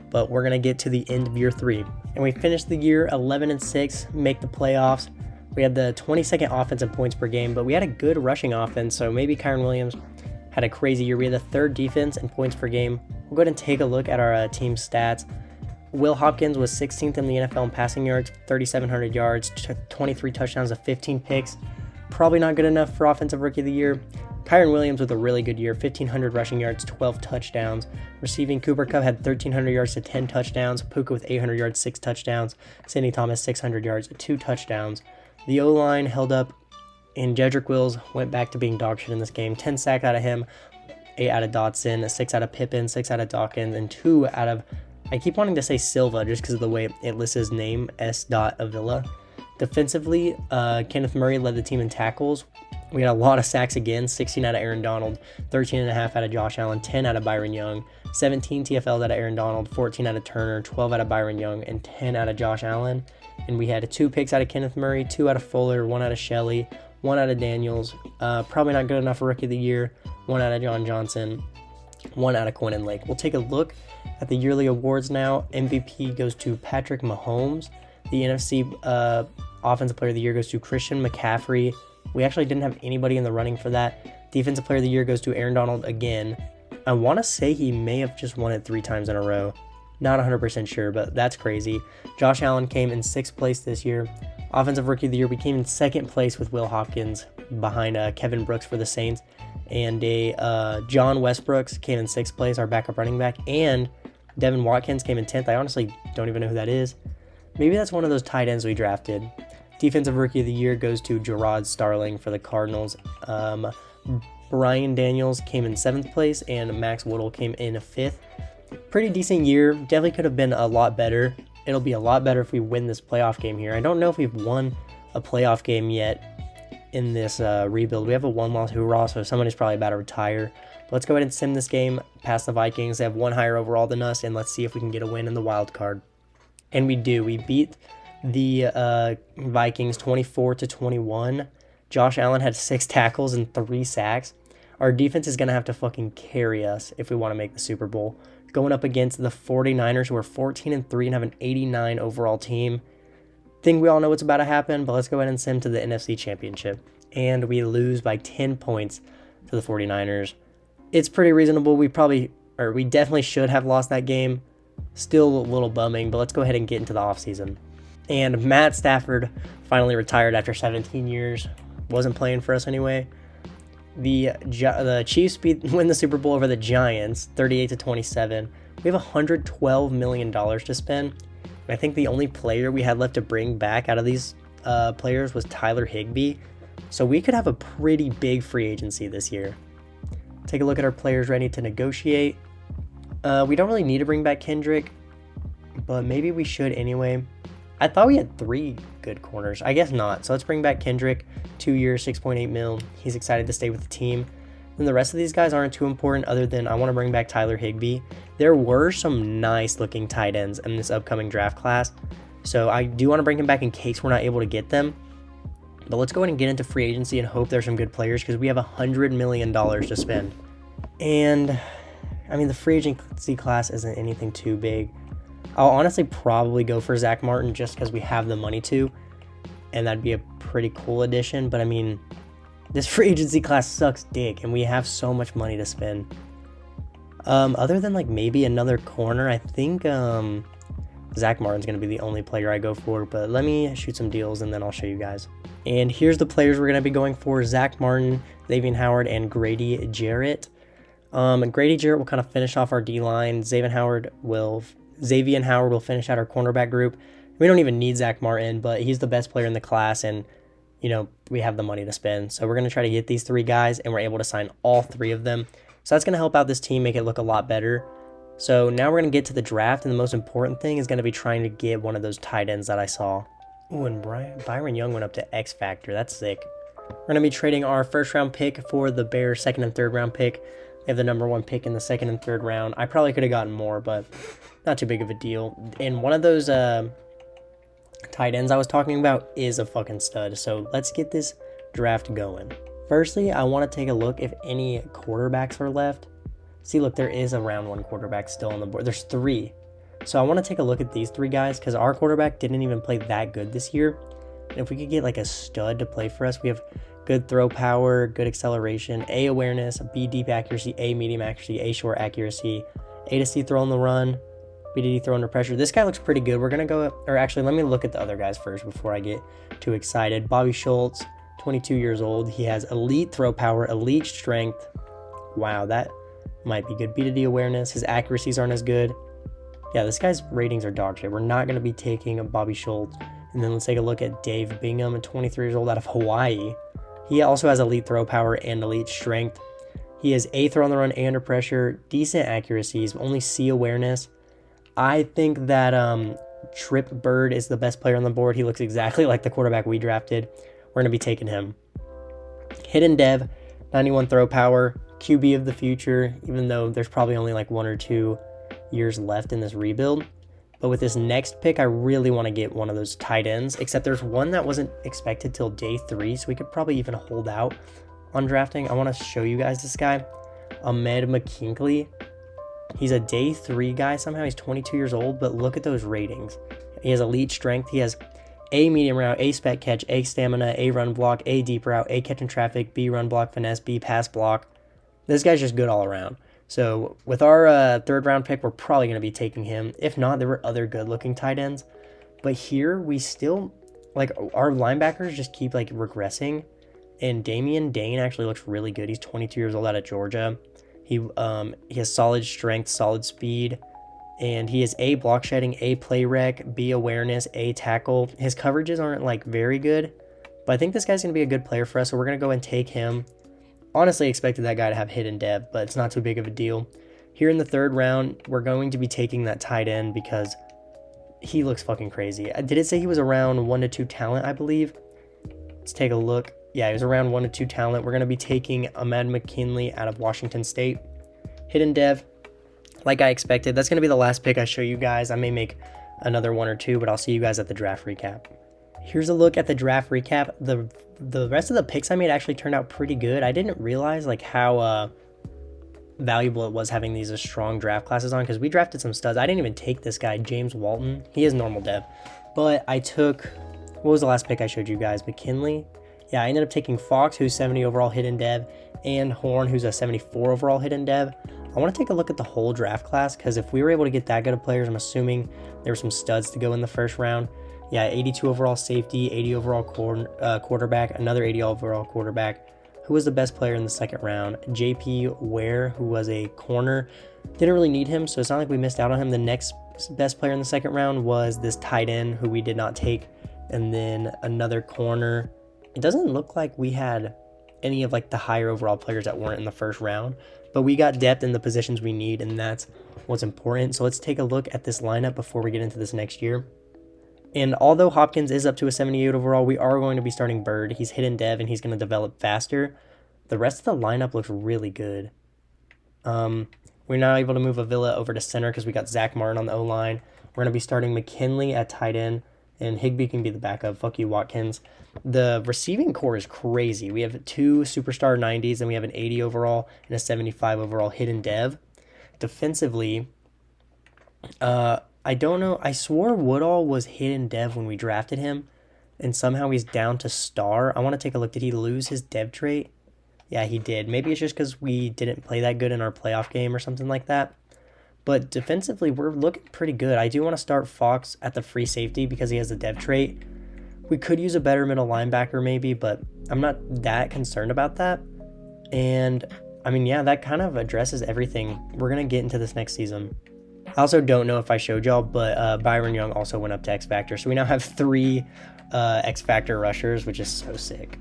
but we're going to get to the end of year 3. And we finished the year 11-6, make the playoffs. We had the 22nd offense in points per game, but we had a good rushing offense, so maybe Kyren Williams had a crazy year. We had the 3rd defense in points per game. We'll go ahead and take a look at our team stats. Will Hopkins was 16th in the NFL in passing yards, 3,700 yards, 23 touchdowns to 15 picks. Probably not good enough for Offensive Rookie of the Year. Kyren Williams with a really good year, 1,500 rushing yards, 12 touchdowns. Receiving, Cooper Kupp had 1,300 yards to 10 touchdowns. Puka with 800 yards, 6 touchdowns. Sidney Thomas, 600 yards, 2 touchdowns. The O-line held up, and Jedrick Wills went back to being dog shit in this game. 10 sacks out of him, 8 out of Dotson, 6 out of Pippin, 6 out of Dawkins, and 2 out of, I keep wanting to say Silva just because of the way it lists his name, S. Avila. Defensively, Kenneth Murray led the team in tackles. We had a lot of sacks again, 16 out of Aaron Donald, 13.5 out of Josh Allen, 10 out of Byron Young, 17 TFLs out of Aaron Donald, 14 out of Turner, 12 out of Byron Young, and 10 out of Josh Allen. And we had 2 picks out of Kenneth Murray, 2 out of Fuller, 1 out of Shelley, 1 out of Daniels. Probably not good enough for Rookie of the Year. 1 out of John Johnson, 1 out of Quentin Lake. We'll take a look at the yearly awards now. MVP goes to Patrick Mahomes. The NFC Offensive Player of the Year goes to Christian McCaffrey. We actually didn't have anybody in the running for that. Defensive Player of the Year goes to Aaron Donald again. I want to say he may have just won it 3 times in a row. Not 100% sure, but that's crazy. Josh Allen came in 6th place this year. Offensive Rookie of the Year, we came in 2nd place with Will Hopkins behind Kevin Brooks for the Saints. And John Westbrooks came in 6th place, our backup running back. And Devin Watkins came in 10th. I honestly don't even know who that is. Maybe that's one of those tight ends we drafted. Defensive Rookie of the Year goes to Gerard Starling for the Cardinals. Brian Daniels came in 7th place, and Max Woodle came in 5th. Pretty decent year. Definitely could have been a lot better. It'll be a lot better if we win this playoff game here. I don't know if we've won a playoff game yet in this rebuild. We have a 1-loss hoorah, so somebody's probably about to retire. But Let's go ahead and sim this game past the Vikings. They have one higher overall than us, and let's see if we can get a win in the wild card. And we do. We beat the Vikings 24-21. Josh Allen had 6 tackles and 3 sacks. Our defense is going to have to fucking carry us if we want to make the Super Bowl. Going up against the 49ers, who are 14-3 and have an 89 overall team. Think we all know what's about to happen, but let's go ahead and sim to the NFC Championship. And we lose by 10 points to the 49ers. It's pretty reasonable. We definitely should have lost that game. Still a little bumming, but let's go ahead and get into the offseason. And Matt Stafford finally retired after 17 years. Wasn't playing for us anyway. The Chiefs win the Super Bowl over the Giants, 38-27. We have $112 million to spend. And I think the only player we had left to bring back out of these players was Tyler Higbee. So we could have a pretty big free agency this year. Take a look at our players ready to negotiate. We don't really need to bring back Kendrick, but maybe we should anyway. I thought we had 3 good corners. I guess not. So let's bring back Kendrick. 2 years, $6.8 million. He's excited to stay with the team. And the rest of these guys aren't too important other than I want to bring back Tyler Higbee. There were some nice looking tight ends in this upcoming draft class. So I do want to bring him back in case we're not able to get them. But let's go ahead and get into free agency and hope there's some good players because we have $100 million to spend. And I mean, the free agency class isn't anything too big. I'll honestly probably go for Zach Martin just because we have the money to. And that'd be a pretty cool addition. But I mean, this free agency class sucks dick. And we have so much money to spend. Other than like maybe another corner, I think Zach Martin's going to be the only player I go for. But let me shoot some deals and then I'll show you guys. And here's the players we're going to be going for. Zach Martin, Xavier Howard, and Grady Jarrett. Grady Jarrett will kind of finish off our D-line. Xavier Howard will finish out our cornerback group. We don't even need Zach Martin, but he's the best player in the class, and, you know, we have the money to spend. So we're going to try to get these 3 guys, and we're able to sign all 3 of them. So that's going to help out this team, make it look a lot better. So now we're going to get to the draft, and the most important thing is going to be trying to get one of those tight ends that I saw. Ooh, and Byron Young went up to X Factor. That's sick. We're going to be trading our first-round pick for the Bears' second and third-round pick. They have the number 1 pick in the second and third round. I probably could have gotten more, but not too big of a deal. And one of those tight ends I was talking about is a fucking stud. So let's get this draft going. Firstly, I want to take a look if any quarterbacks are left. See, look, there is a round 1 quarterback still on the board. There's 3. So I want to take a look at these 3 guys because our quarterback didn't even play that good this year. And if we could get like a stud to play for us, we have good throw power, good acceleration, A awareness, B deep accuracy, A medium accuracy, A short accuracy, A to C throw on the run, B to D throw under pressure. This guy looks pretty good. We're going to go, or actually let me look at the other guys first before I get too excited. Bobby Schultz, 22 years old. He has elite throw power, elite strength. Wow, that might be good. B to D awareness. His accuracies aren't as good. Yeah, this guy's ratings are dog shit. We're not going to be taking a Bobby Schultz. And then let's take a look at Dave Bingham, 23 years old out of Hawaii. He also has elite throw power and elite strength. He has A throw on the run, A under pressure, decent accuracies, only C awareness. I think that Trip Bird is the best player on the board. He looks exactly like the quarterback we drafted. We're going to be taking him. Hidden Dev, 91 throw power, QB of the future, even though there's probably only like 1 or 2 years left in this rebuild. But with this next pick, I really want to get one of those tight ends, except there's one that wasn't expected till day 3, so we could probably even hold out on drafting. I want to show you guys this guy, Ahmed McKinkley. He's a day 3 guy somehow. He's 22 years old, but look at those ratings. He has elite strength. He has A medium route, A spec catch, A stamina, A run block, A deep route, A catch and traffic, B run block finesse, B pass block. This guy's just good all around. So with our third round pick, we're probably going to be taking him. If not, there were other good looking tight ends. But here we still, like, our linebackers just keep like regressing. And Damian Dane actually looks really good. He's 22 years old out of Georgia. He has solid strength, solid speed. And he has A block shedding, A play rec, B awareness, A tackle. His coverages aren't like very good. But I think this guy's going to be a good player for us. So we're going to go and take him. Honestly expected that guy to have hidden dev, but it's not too big of a deal. Here in the third round, we're going to be taking that tight end because he looks fucking crazy. Did it say he was around 1 to 2 talent, I believe? Let's take a look. Yeah, he was a round 1 to 2 talent. We're going to be taking Ahmad McKinley out of Washington State. Hidden dev, like I expected. That's going to be the last pick I show you guys. I may make another one or two, but I'll see you guys at the draft recap. Here's a look at the draft recap. The rest of the picks I made actually turned out pretty good. I didn't realize like how valuable it was having these strong draft classes on, because we drafted some studs. I didn't even take this guy, James Walton. He is normal dev. But I took, what was the last pick I showed you guys? McKinley. Yeah, I ended up taking Fox, who's 70 overall hidden dev, and Horn, who's a 74 overall hidden dev. I want to take a look at the whole draft class, because if we were able to get that good of players, I'm assuming there were some studs to go in the first round. Yeah, 82 overall safety, 80 overall quarterback, another 80 overall quarterback. Who was the best player in the second round? JP Ware, who was a corner. Didn't really need him, so it's not like we missed out on him. The next best player in the second round was this tight end, who we did not take, and then another corner. It doesn't look like we had any of like the higher overall players that weren't in the first round, but we got depth in the positions we need, and that's what's important. So let's take a look at this lineup before we get into this next year. And although Hopkins is up to a 78 overall, we are going to be starting Bird. He's hidden dev, and he's going to develop faster. The rest of the lineup looks really good. We're now able to move Avila over to center because we got Zach Martin on the O-line. We're going to be starting McKinley at tight end, and Higbee can be the backup. Fuck you, Watkins. The receiving core is crazy. We have 2 superstar 90s, and we have an 80 overall and a 75 overall hidden dev. Defensively, I don't know. I swore Woodall was hidden dev when we drafted him, and somehow he's down to star. I want to take a look. Did he lose his dev trait? Yeah, he did. Maybe it's just because we didn't play that good in our playoff game or something like that. But defensively, we're looking pretty good. I do want to start Fox at the free safety because he has a dev trait. We could use a better middle linebacker maybe, but I'm not that concerned about that. And, I mean, yeah, that kind of addresses everything. We're going to get into this next season. I also don't know if I showed y'all, but Byron Young also went up to X Factor. So we now have 3 X Factor rushers, which is so sick.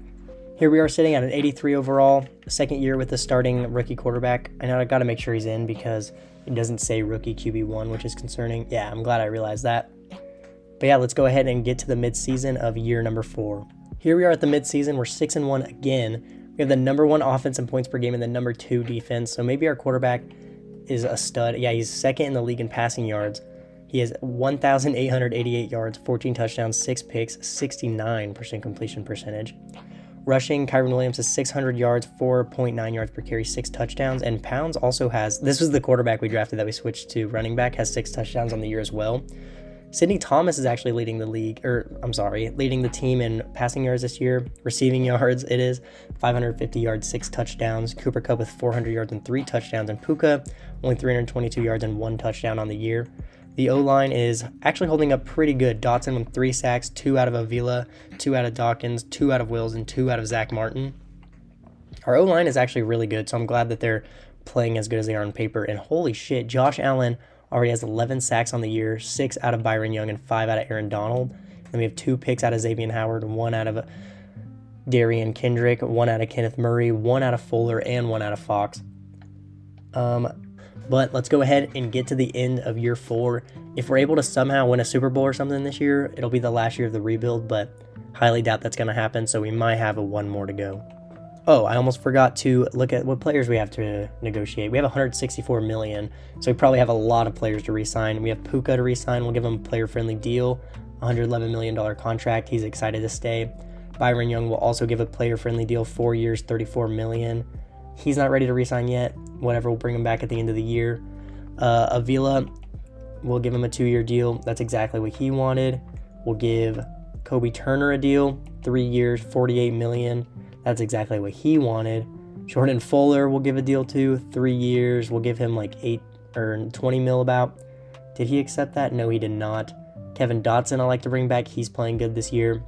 Here we are sitting at an 83 overall, second year with the starting rookie quarterback. I know I got to make sure he's in because it doesn't say rookie QB1, which is concerning. Yeah, I'm glad I realized that. But yeah, let's go ahead and get to the midseason of year number 4. Here we are at the midseason. We're 6-1 again. We have the number 1 offense in points per game and the number 2 defense. So maybe our quarterback is a stud. Yeah, he's second in the league in passing yards. He has 1,888 yards, 14 touchdowns, 6 picks, 69% completion percentage. Rushing, Kyron Williams has 600 yards, 4.9 yards per carry, 6 touchdowns. And Pounds also has, this was the quarterback we drafted that we switched to running back, has 6 touchdowns on the year as well. Sidney Thomas is actually leading the team in passing yards this year. Receiving yards, it is 550 yards, 6 touchdowns. Cooper Kupp with 400 yards and 3 touchdowns. And Puka, only 322 yards and 1 touchdown on the year. The O-line is actually holding up pretty good. Dotson with 3 sacks, 2 out of Avila, 2 out of Dawkins, 2 out of Wills, and 2 out of Zach Martin. Our O-line is actually really good, so I'm glad that they're playing as good as they are on paper. And holy shit, Josh Allen already has 11 sacks on the year, 6 out of Byron Young, and 5 out of Aaron Donald. And we have 2 picks out of Xavier Howard, 1 out of Darian Kendrick, 1 out of Kenneth Murray, 1 out of Fuller, and 1 out of Fox. But let's go ahead and get to the end of year 4. If we're able to somehow win a Super Bowl or something this year, it'll be the last year of the rebuild, but highly doubt that's going to happen, so we might have 1 more to go. Oh, I almost forgot to look at what players we have to negotiate. We have $164 million, so we probably have a lot of players to re-sign. We have Puka to re-sign. We'll give him a player-friendly deal, $111 million contract. He's excited to stay. Byron Young will also give a player-friendly deal, 4 years, $34 million. He's not ready to re-sign yet. Whatever, we'll bring him back at the end of the year. Avila, we'll give him a 2-year deal. That's exactly what he wanted. We'll give Kobe Turner a deal, 3 years, $48 million. That's exactly what he wanted. Jordan Fuller we'll give a deal to, 3 years. We'll give him like 8 or 20 mil about. Did he accept that? No, he did not. Kevin Dotson I like to bring back. He's playing good this year.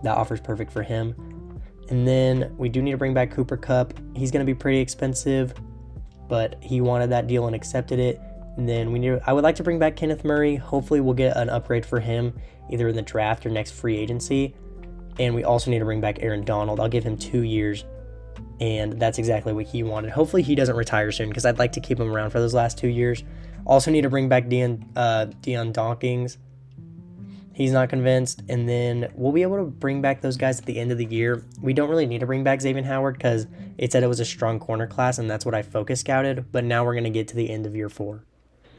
That offer's perfect for him. And then we do need to bring back Cooper Kupp. He's going to be pretty expensive, but he wanted that deal and accepted it. And then I would like to bring back Kenneth Murray. Hopefully we'll get an upgrade for him either in the draft or next free agency. And we also need to bring back Aaron Donald. I'll give him 2 years, and that's exactly what he wanted. Hopefully he doesn't retire soon because I'd like to keep him around for those last 2 years. Also need to bring back Dion Dawkins. He's not convinced. And then we'll be able to bring back those guys at the end of the year. We don't really need to bring back Xavier Howard because it said it was a strong corner class, and that's what I focus scouted. But now we're going to get to the end of year 4.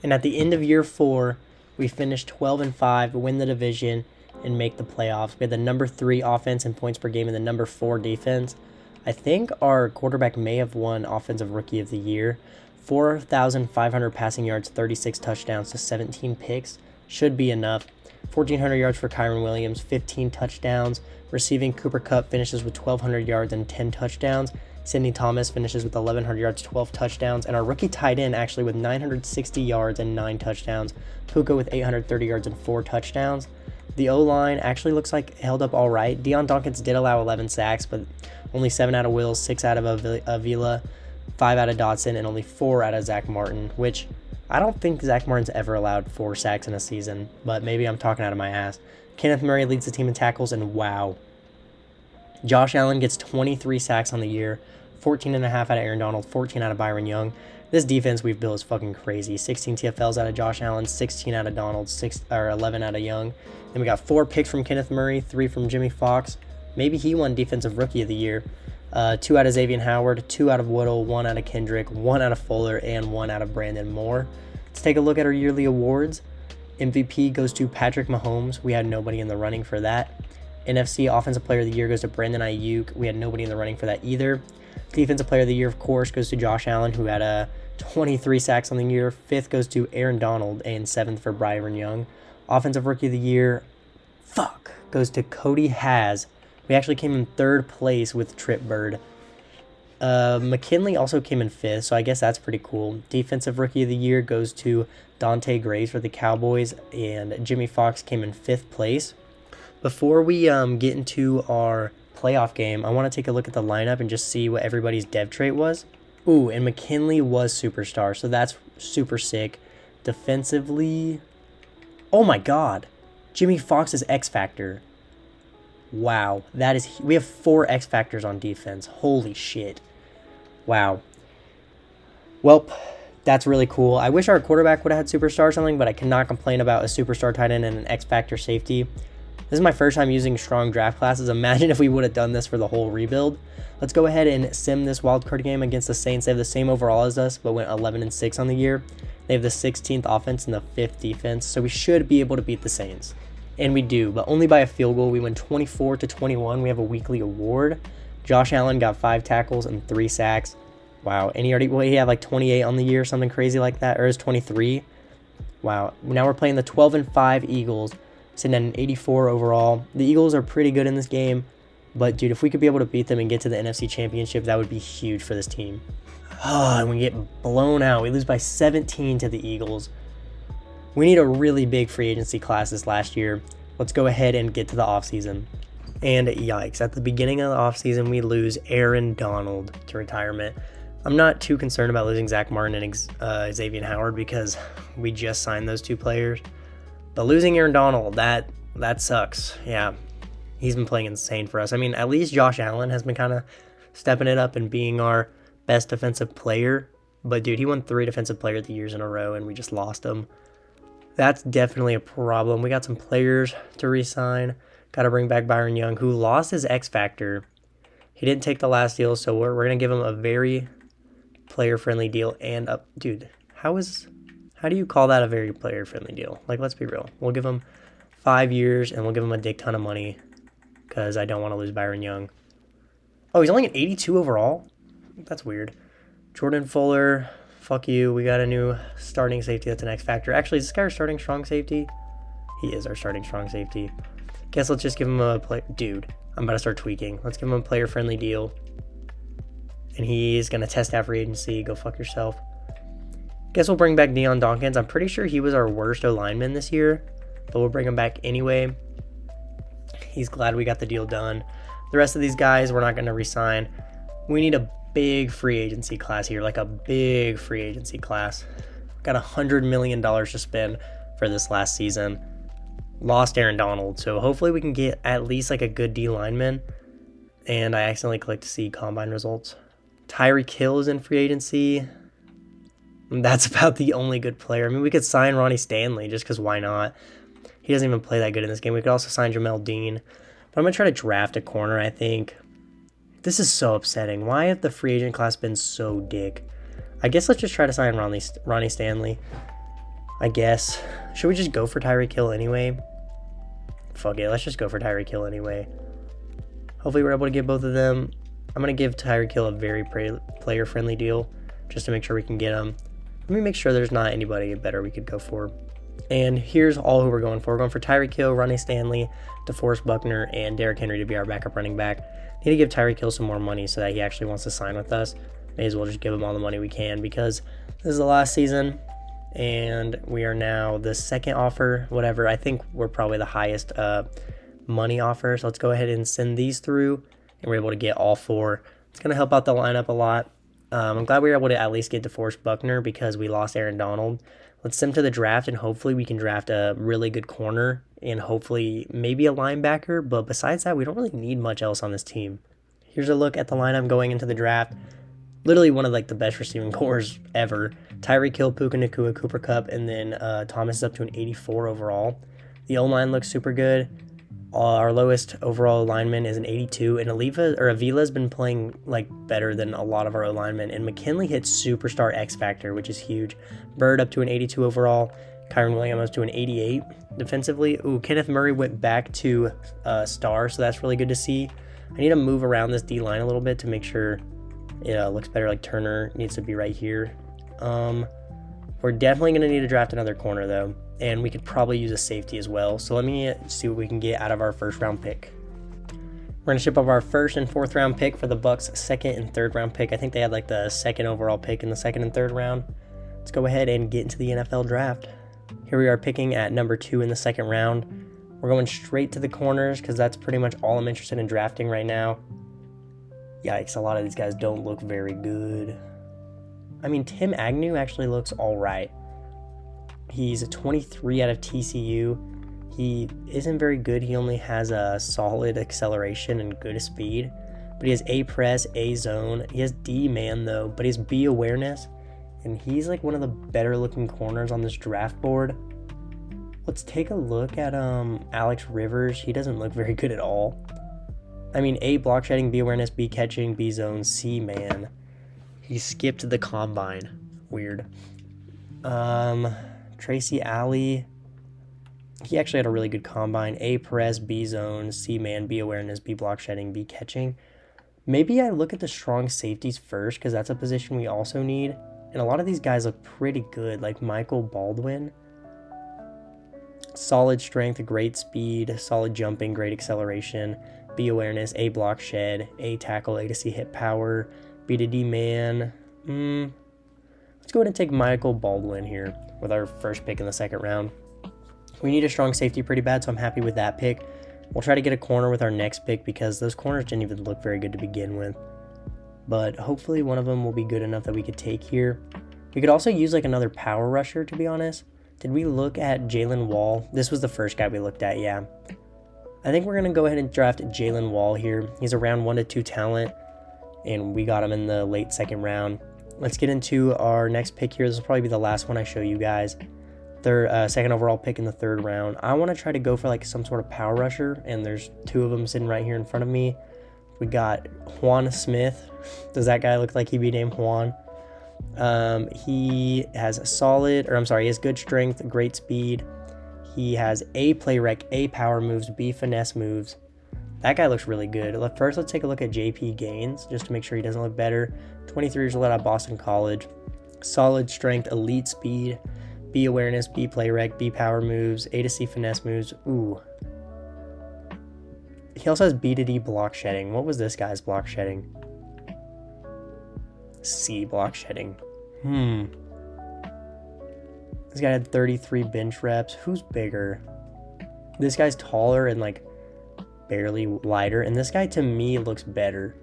And at the end of year 4, we finished 12-5, win the division, and make the playoffs. We had the number 3 offense in points per game and the number 4 defense. I think our quarterback may have won Offensive Rookie of the Year. 4,500 passing yards, 36 touchdowns to 17 picks. Should be enough. 1,400 yards for Kyron Williams, 15 touchdowns. Receiving, Cooper Kupp finishes with 1,200 yards and 10 touchdowns. Sidney Thomas finishes with 1,100 yards, 12 touchdowns. And our rookie tight end actually with 960 yards and 9 touchdowns. Puka with 830 yards and 4 touchdowns. The O-line actually looks like it held up all right. Deion Dawkins did allow 11 sacks, but only 7 out of Wills, 6 out of Avila, 5 out of Dotson, and only 4 out of Zach Martin, which I don't think Zach Martin's ever allowed 4 sacks in a season, but maybe I'm talking out of my ass. Kenneth Murray leads the team in tackles, and wow. Josh Allen gets 23 sacks on the year, 14.5 out of Aaron Donald, 14 out of Byron Young. This defense we've built is fucking crazy. 16 TFLs out of Josh Allen, 16 out of Donald, 11 out of Young. Then we got 4 picks from Kenneth Murray, 3 from Jimmy Fox. Maybe he won Defensive Rookie of the Year. 2 out of Xavier Howard, 2 out of Woodle, 1 out of Kendrick, 1 out of Fuller, and 1 out of Brandon Moore. Let's take a look at our yearly awards. MVP goes to Patrick Mahomes. We had nobody in the running for that. NFC Offensive Player of the Year goes to Brandon Ayuk. We had nobody in the running for that either. Defensive Player of the Year, of course, goes to Josh Allen, who had 23 sacks on the year. 5th goes to Aaron Donald, and 7th for Byron Young. Offensive Rookie of the Year, goes to Cody Haas. We actually came in 3rd place with Trip Bird. McKinley also came in 5th, so I guess that's pretty cool. Defensive Rookie of the Year goes to Dante Graves for the Cowboys, and Jimmy Fox came in 5th place. Before we get into our playoff game, I want to take a look at the lineup and just see what everybody's dev trait was. Ooh, and McKinley was superstar, so that's super sick. Defensively, oh my god, Jimmy Fox is X Factor. Wow, we have 4 X Factors on defense. Holy shit. Wow. Welp, that's really cool. I wish our quarterback would have had superstar or something, but I cannot complain about a superstar tight end and an X Factor safety. This is my first time using strong draft classes. Imagine if we would have done this for the whole rebuild. Let's go ahead and sim this wildcard game against the Saints. They have the same overall as us, but went 11-6 on the year. They have the 16th offense and the 5th defense, so we should be able to beat the Saints. And we do, but only by a field goal. We win 24-21. We have a weekly award. Josh Allen got 5 tackles and 3 sacks. Wow, and he had like 28 on the year, something crazy like that, or is 23. Wow, now we're playing the 12-5 Eagles, sitting at an 84 overall. The Eagles are pretty good in this game, but dude, if we could be able to beat them and get to the NFC Championship, that would be huge for this team. And we get blown out. We lose by 17 to the Eagles. We need a really big free agency class this last year. Let's go ahead and get to the offseason. And yikes, at the beginning of the offseason, we lose Aaron Donald to retirement. I'm not too concerned about losing Zach Martin and Xavier Howard because we just signed those 2 players. But losing Aaron Donald, that sucks. Yeah, he's been playing insane for us. I mean, at least Josh Allen has been kind of stepping it up and being our best defensive player. But dude, he won 3 Defensive Player of the Years in a row, and we just lost him. That's definitely a problem. We got some players to re-sign. Got to bring back Byron Young, who lost his X Factor. He didn't take the last deal, so we're going to give him a very player-friendly deal. And, dude, how do you call that a very player-friendly deal? Like, let's be real. We'll give him 5 years, and we'll give him a dick ton of money because I don't want to lose Byron Young. Oh, he's only an 82 overall? That's weird. Jordan Fuller... Fuck you, we got a new starting safety that's an X Factor. Actually, is this guy our starting strong safety? He is our starting strong safety. Guess let's just give him a play. Dude, I'm about to start tweaking. Let's give him a player-friendly deal. And he's going to test out free agency. Go fuck yourself. Guess we'll bring back Deion Dawkins. I'm pretty sure he was our worst O-lineman this year, but we'll bring him back anyway. He's glad we got the deal done. The rest of these guys, we're not going to re-sign. We need a big free agency class here, like a big free agency class. Got $100 million to spend for this last season. Lost Aaron Donald, so hopefully we can get at least like a good D lineman. And I accidentally clicked to see combine results. Tyreek Hill is in free agency. That's about the only good player. I mean, we could sign Ronnie Stanley just because why not? He doesn't even play that good in this game. We could also sign Jamel Dean. But I'm going to try to draft a corner, I think. This is so upsetting. Why have the free agent class been so dick? I guess let's just try to sign Ronnie Stanley. I guess. Should we just go for Tyreek Hill anyway? Fuck it. Let's just go for Tyreek Hill anyway. Hopefully we're able to get both of them. I'm going to give Tyreek Hill a very player-friendly deal just to make sure we can get him. Let me make sure there's not anybody better we could go for. And here's all who we're going for. We're going for Tyreek Hill, Ronnie Stanley, DeForest Buckner, and Derrick Henry to be our backup running back. Need to give Tyreek Hill some more money so that he actually wants to sign with us. May as well just give him all the money we can because this is the last season. And we are now the second offer, whatever. I think we're probably the highest money offer. So let's go ahead and send these through. And we're able to get all 4. It's going to help out the lineup a lot. I'm glad we were able to at least get DeForest Buckner because we lost Aaron Donald. Let's send him to the draft, and hopefully we can draft a really good corner and hopefully maybe a linebacker. But besides that, we don't really need much else on this team. Here's a look at the lineup going into the draft. Literally one of like the best receiving cores ever. Tyreek Hill, Puka Nacua, Cooper Kupp, and then Thomas is up to an 84 overall. The O-line looks super good. Our lowest overall lineman is an 82, and Avila's been playing like better than a lot of our O-linemen, and McKinley hits superstar X Factor, which is huge. Bird up to an 82 overall. Kyron Williams up to an 88 defensively. Ooh, Kenneth Murray went back to star, so that's really good to see. I need to move around this D-line a little bit to make sure it looks better. Like Turner needs to be right here. We're definitely going to need to draft another corner though. And we could probably use a safety as well. So let me see what we can get out of our first round pick. We're going to ship up our first and fourth round pick for the Bucks' second and third round pick. I think they had like the second overall pick in the second and third round. Let's go ahead and get into the NFL draft. Here we are picking at number 2 in the second round. We're going straight to the corners because that's pretty much all I'm interested in drafting right now. Yikes, a lot of these guys don't look very good. I mean, Tim Agnew actually looks all right. He's a 23 out of TCU. He isn't very good. He only has a solid acceleration and good speed. But he has A press, A zone. He has D man though, but he has B awareness. And he's like one of the better looking corners on this draft board. Let's take a look at Alex Rivers. He doesn't look very good at all. I mean, A block shedding, B awareness, B catching, B zone, C man. He skipped the combine. Weird. Tracy Alley, he actually had a really good combine. A press, B zone, C man, B awareness, B block shedding, B catching. Maybe I look at the strong safeties first because that's a position we also need. And a lot of these guys look pretty good, like Michael Baldwin. Solid strength, great speed, solid jumping, great acceleration, B awareness, A block shed, A tackle, A to C hit power, B to D man. Let's go ahead and take Michael Baldwin here with our first pick in the second round. We need a strong safety pretty bad, so I'm happy with that pick. We'll try to get a corner with our next pick because those corners didn't even look very good to begin with. But hopefully one of them will be good enough that we could take here. We could also use like another power rusher, to be honest. Did we look at Jalen Wall? This was the first guy we looked at, yeah. I think we're going to go ahead and draft Jalen Wall here. He's a round 1 to 2 talent, and we got him in the late second round. Let's get into our next pick here. This will probably be the last one I show you guys. Second overall pick in the third round. I want to try to go for like some sort of power rusher, and there's 2 of them sitting right here in front of me. We got Juan Smith. Does that guy look like he'd be named Juan? He has he has good strength, great speed. He has A play rec, A power moves, B finesse moves. That guy looks really good. First, let's take a look at JP Gaines just to make sure he doesn't look better. 23 years old out of Boston College. Solid strength, elite speed, B awareness, B play rec, B power moves, A to C finesse moves. Ooh. He also has B to D block shedding. What was this guy's block shedding? C block shedding. This guy had 33 bench reps. Who's bigger? This guy's taller and like barely lighter, and this guy to me looks better.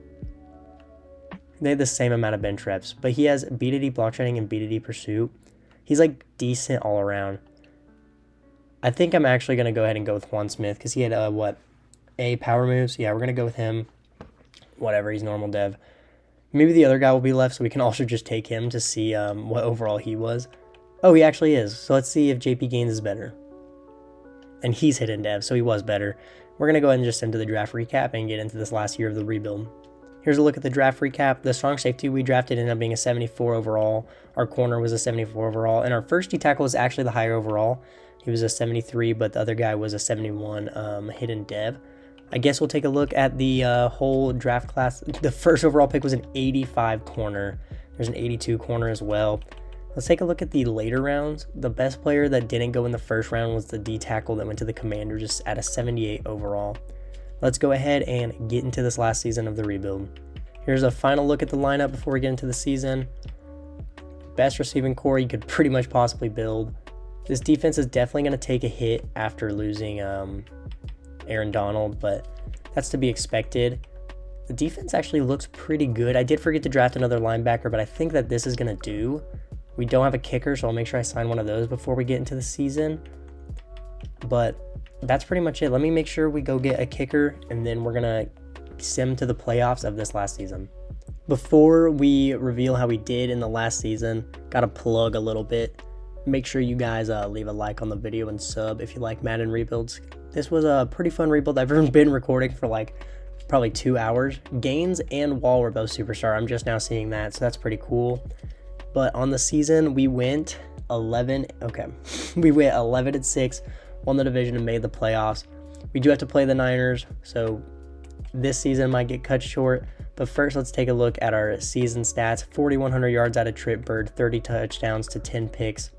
They have the same amount of bench reps, but he has B to D block shedding and B to D pursuit. He's like decent all around. I think I'm actually going to go ahead and go with Juan Smith because he had A power moves. Yeah, we're going to go with him. Whatever, he's normal dev. Maybe the other guy will be left, so we can also just take him to see what overall he was. Oh, he actually is. So let's see if JP Gaines is better. and he's hidden dev, so he was better. We're going to go ahead and just into the draft recap and get into this last year of the rebuild. Here's a look at the draft recap. The strong safety we drafted ended up being a 74 overall. Our corner was a 74 overall, and our first D tackle was actually the higher overall. He was a 73, but the other guy was a 71 hidden dev. I guess we'll take a look at the whole draft class. The first overall pick was an 85 corner. There's an 82 corner as well. Let's take a look at the later rounds. The best player that didn't go in the first round was the D tackle that went to the Commander, just at a 78 overall. Let's go ahead and get into this last season of the rebuild. Here's a final look at the lineup before we get into the season. Best receiving core you could pretty much possibly build. This defense is definitely going to take a hit after losing Aaron Donald, but that's to be expected. The defense actually looks pretty good. I did forget to draft another linebacker, but I think that this is going to do. We don't have a kicker, so I'll make sure I sign one of those before we get into the season. But that's pretty much it. Let me make sure we go get a kicker, and then we're going to sim to the playoffs of this last season. Before we reveal how we did in the last season, gotta plug a little bit. Make sure you guys leave a like on the video and sub if you like Madden rebuilds. This was a pretty fun rebuild. I've been recording for like probably 2 hours. Gaines and Wall were both superstar. I'm just now seeing that, so that's pretty cool. But on the season, we went 11. Okay, we went 11-6, won the division and made the playoffs. We do have to play the Niners, so this season might get cut short. But first, let's take a look at our season stats. 4,100 yards out of Trip Bird, 30 touchdowns to 10 picks.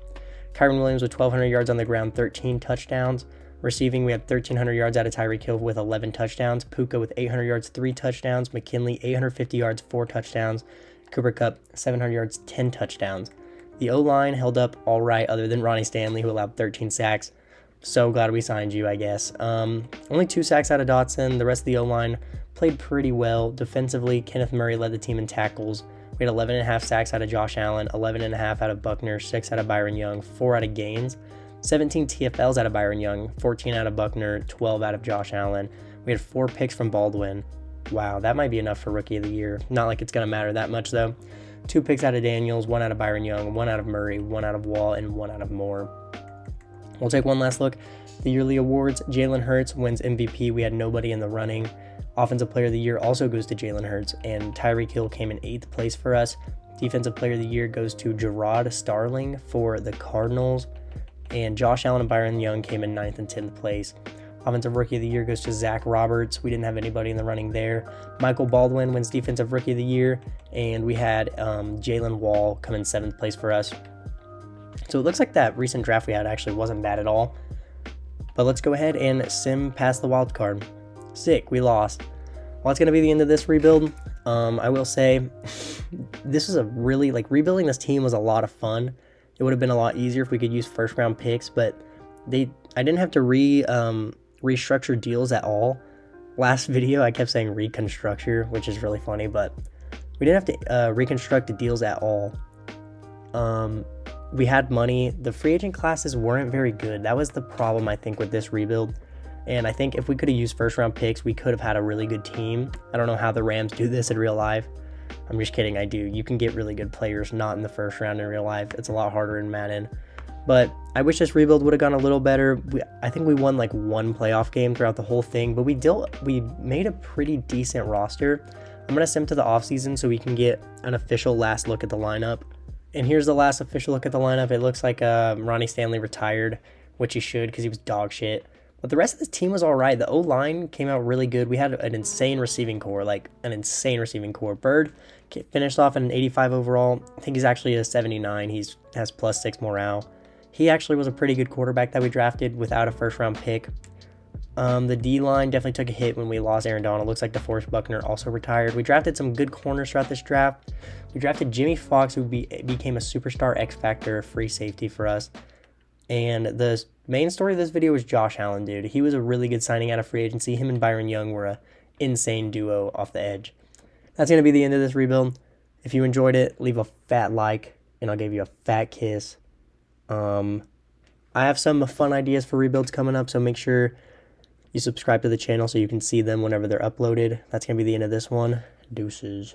Kyron Williams with 1,200 yards on the ground, 13 touchdowns. Receiving, we had 1,300 yards out of Tyreek Hill with 11 touchdowns. Puka with 800 yards, 3 touchdowns. McKinley, 850 yards, 4 touchdowns. Cooper Kupp, 700 yards, 10 touchdowns. The O-line held up all right, other than Ronnie Stanley, who allowed 13 sacks. So glad we signed you, I guess. Only 2 sacks out of Dotson. The rest of the O-line played pretty well. Defensively, Kenneth Murray led the team in tackles. We had 11.5 sacks out of Josh Allen, 11.5 out of Buckner, 6 out of Byron Young, 4 out of Gaines, 17 TFLs out of Byron Young, 14 out of Buckner, 12 out of Josh Allen. We had 4 picks from Baldwin. Wow, that might be enough for Rookie of the Year. Not like it's going to matter that much, though. 2 picks out of Daniels, 1 out of Byron Young, 1 out of Murray, 1 out of Wall, and 1 out of Moore. We'll take one last look. The yearly awards, Jalen Hurts wins MVP. We had nobody in the running. Offensive Player of the Year also goes to Jalen Hurts, and Tyreek Hill came in 8th place for us. Defensive Player of the Year goes to Gerard Starling for the Cardinals, and Josh Allen and Byron Young came in 9th and 10th place. Offensive Rookie of the Year goes to Zach Roberts. We didn't have anybody in the running there. Michael Baldwin wins Defensive Rookie of the Year, and we had Jalen Wall come in 7th place for us. So it looks like that recent draft we had actually wasn't bad at all. But let's go ahead and sim past the wild card. Sick, we lost. Well, that's going to be the end of this rebuild. I will say, this was a really, rebuilding this team was a lot of fun. It would have been a lot easier if we could use first round picks, but I didn't have to restructure deals at all. Last video, I kept saying reconstructure, which is really funny, but we didn't have to reconstruct the deals at all. We had money. The free agent classes weren't very good. That was the problem, I think, with this rebuild. And I think if we could have used first round picks, we could have had a really good team. I don't know how the Rams do this in real life. I'm just kidding, I do. You can get really good players not in the first round in real life. It's a lot harder in Madden. But I wish this rebuild would have gone a little better. I think we won one playoff game throughout the whole thing, but we made a pretty decent roster. I'm going to sim to the offseason so we can get an official last look at the lineup. And here's the last official look at the lineup. It looks like Ronnie Stanley retired, which he should because he was dog shit. But the rest of this team was all right. The O-line came out really good. We had an insane receiving core, Bird finished off at an 85 overall. I think he's actually a 79. He has +6 morale. He actually was a pretty good quarterback that we drafted without a first-round pick. The D-line definitely took a hit when we lost Aaron Donald. Looks like DeForest Buckner also retired. We drafted some good corners throughout this draft. We drafted Jimmy Fox, who became a superstar X-Factor free safety for us. And the main story of this video was Josh Allen, dude. He was a really good signing out of free agency. Him and Byron Young were an insane duo off the edge. That's going to be the end of this rebuild. If you enjoyed it, leave a fat like, and I'll give you a fat kiss. I have some fun ideas for rebuilds coming up, so make sure you subscribe to the channel so you can see them whenever they're uploaded. That's going to be the end of this one. Deuces.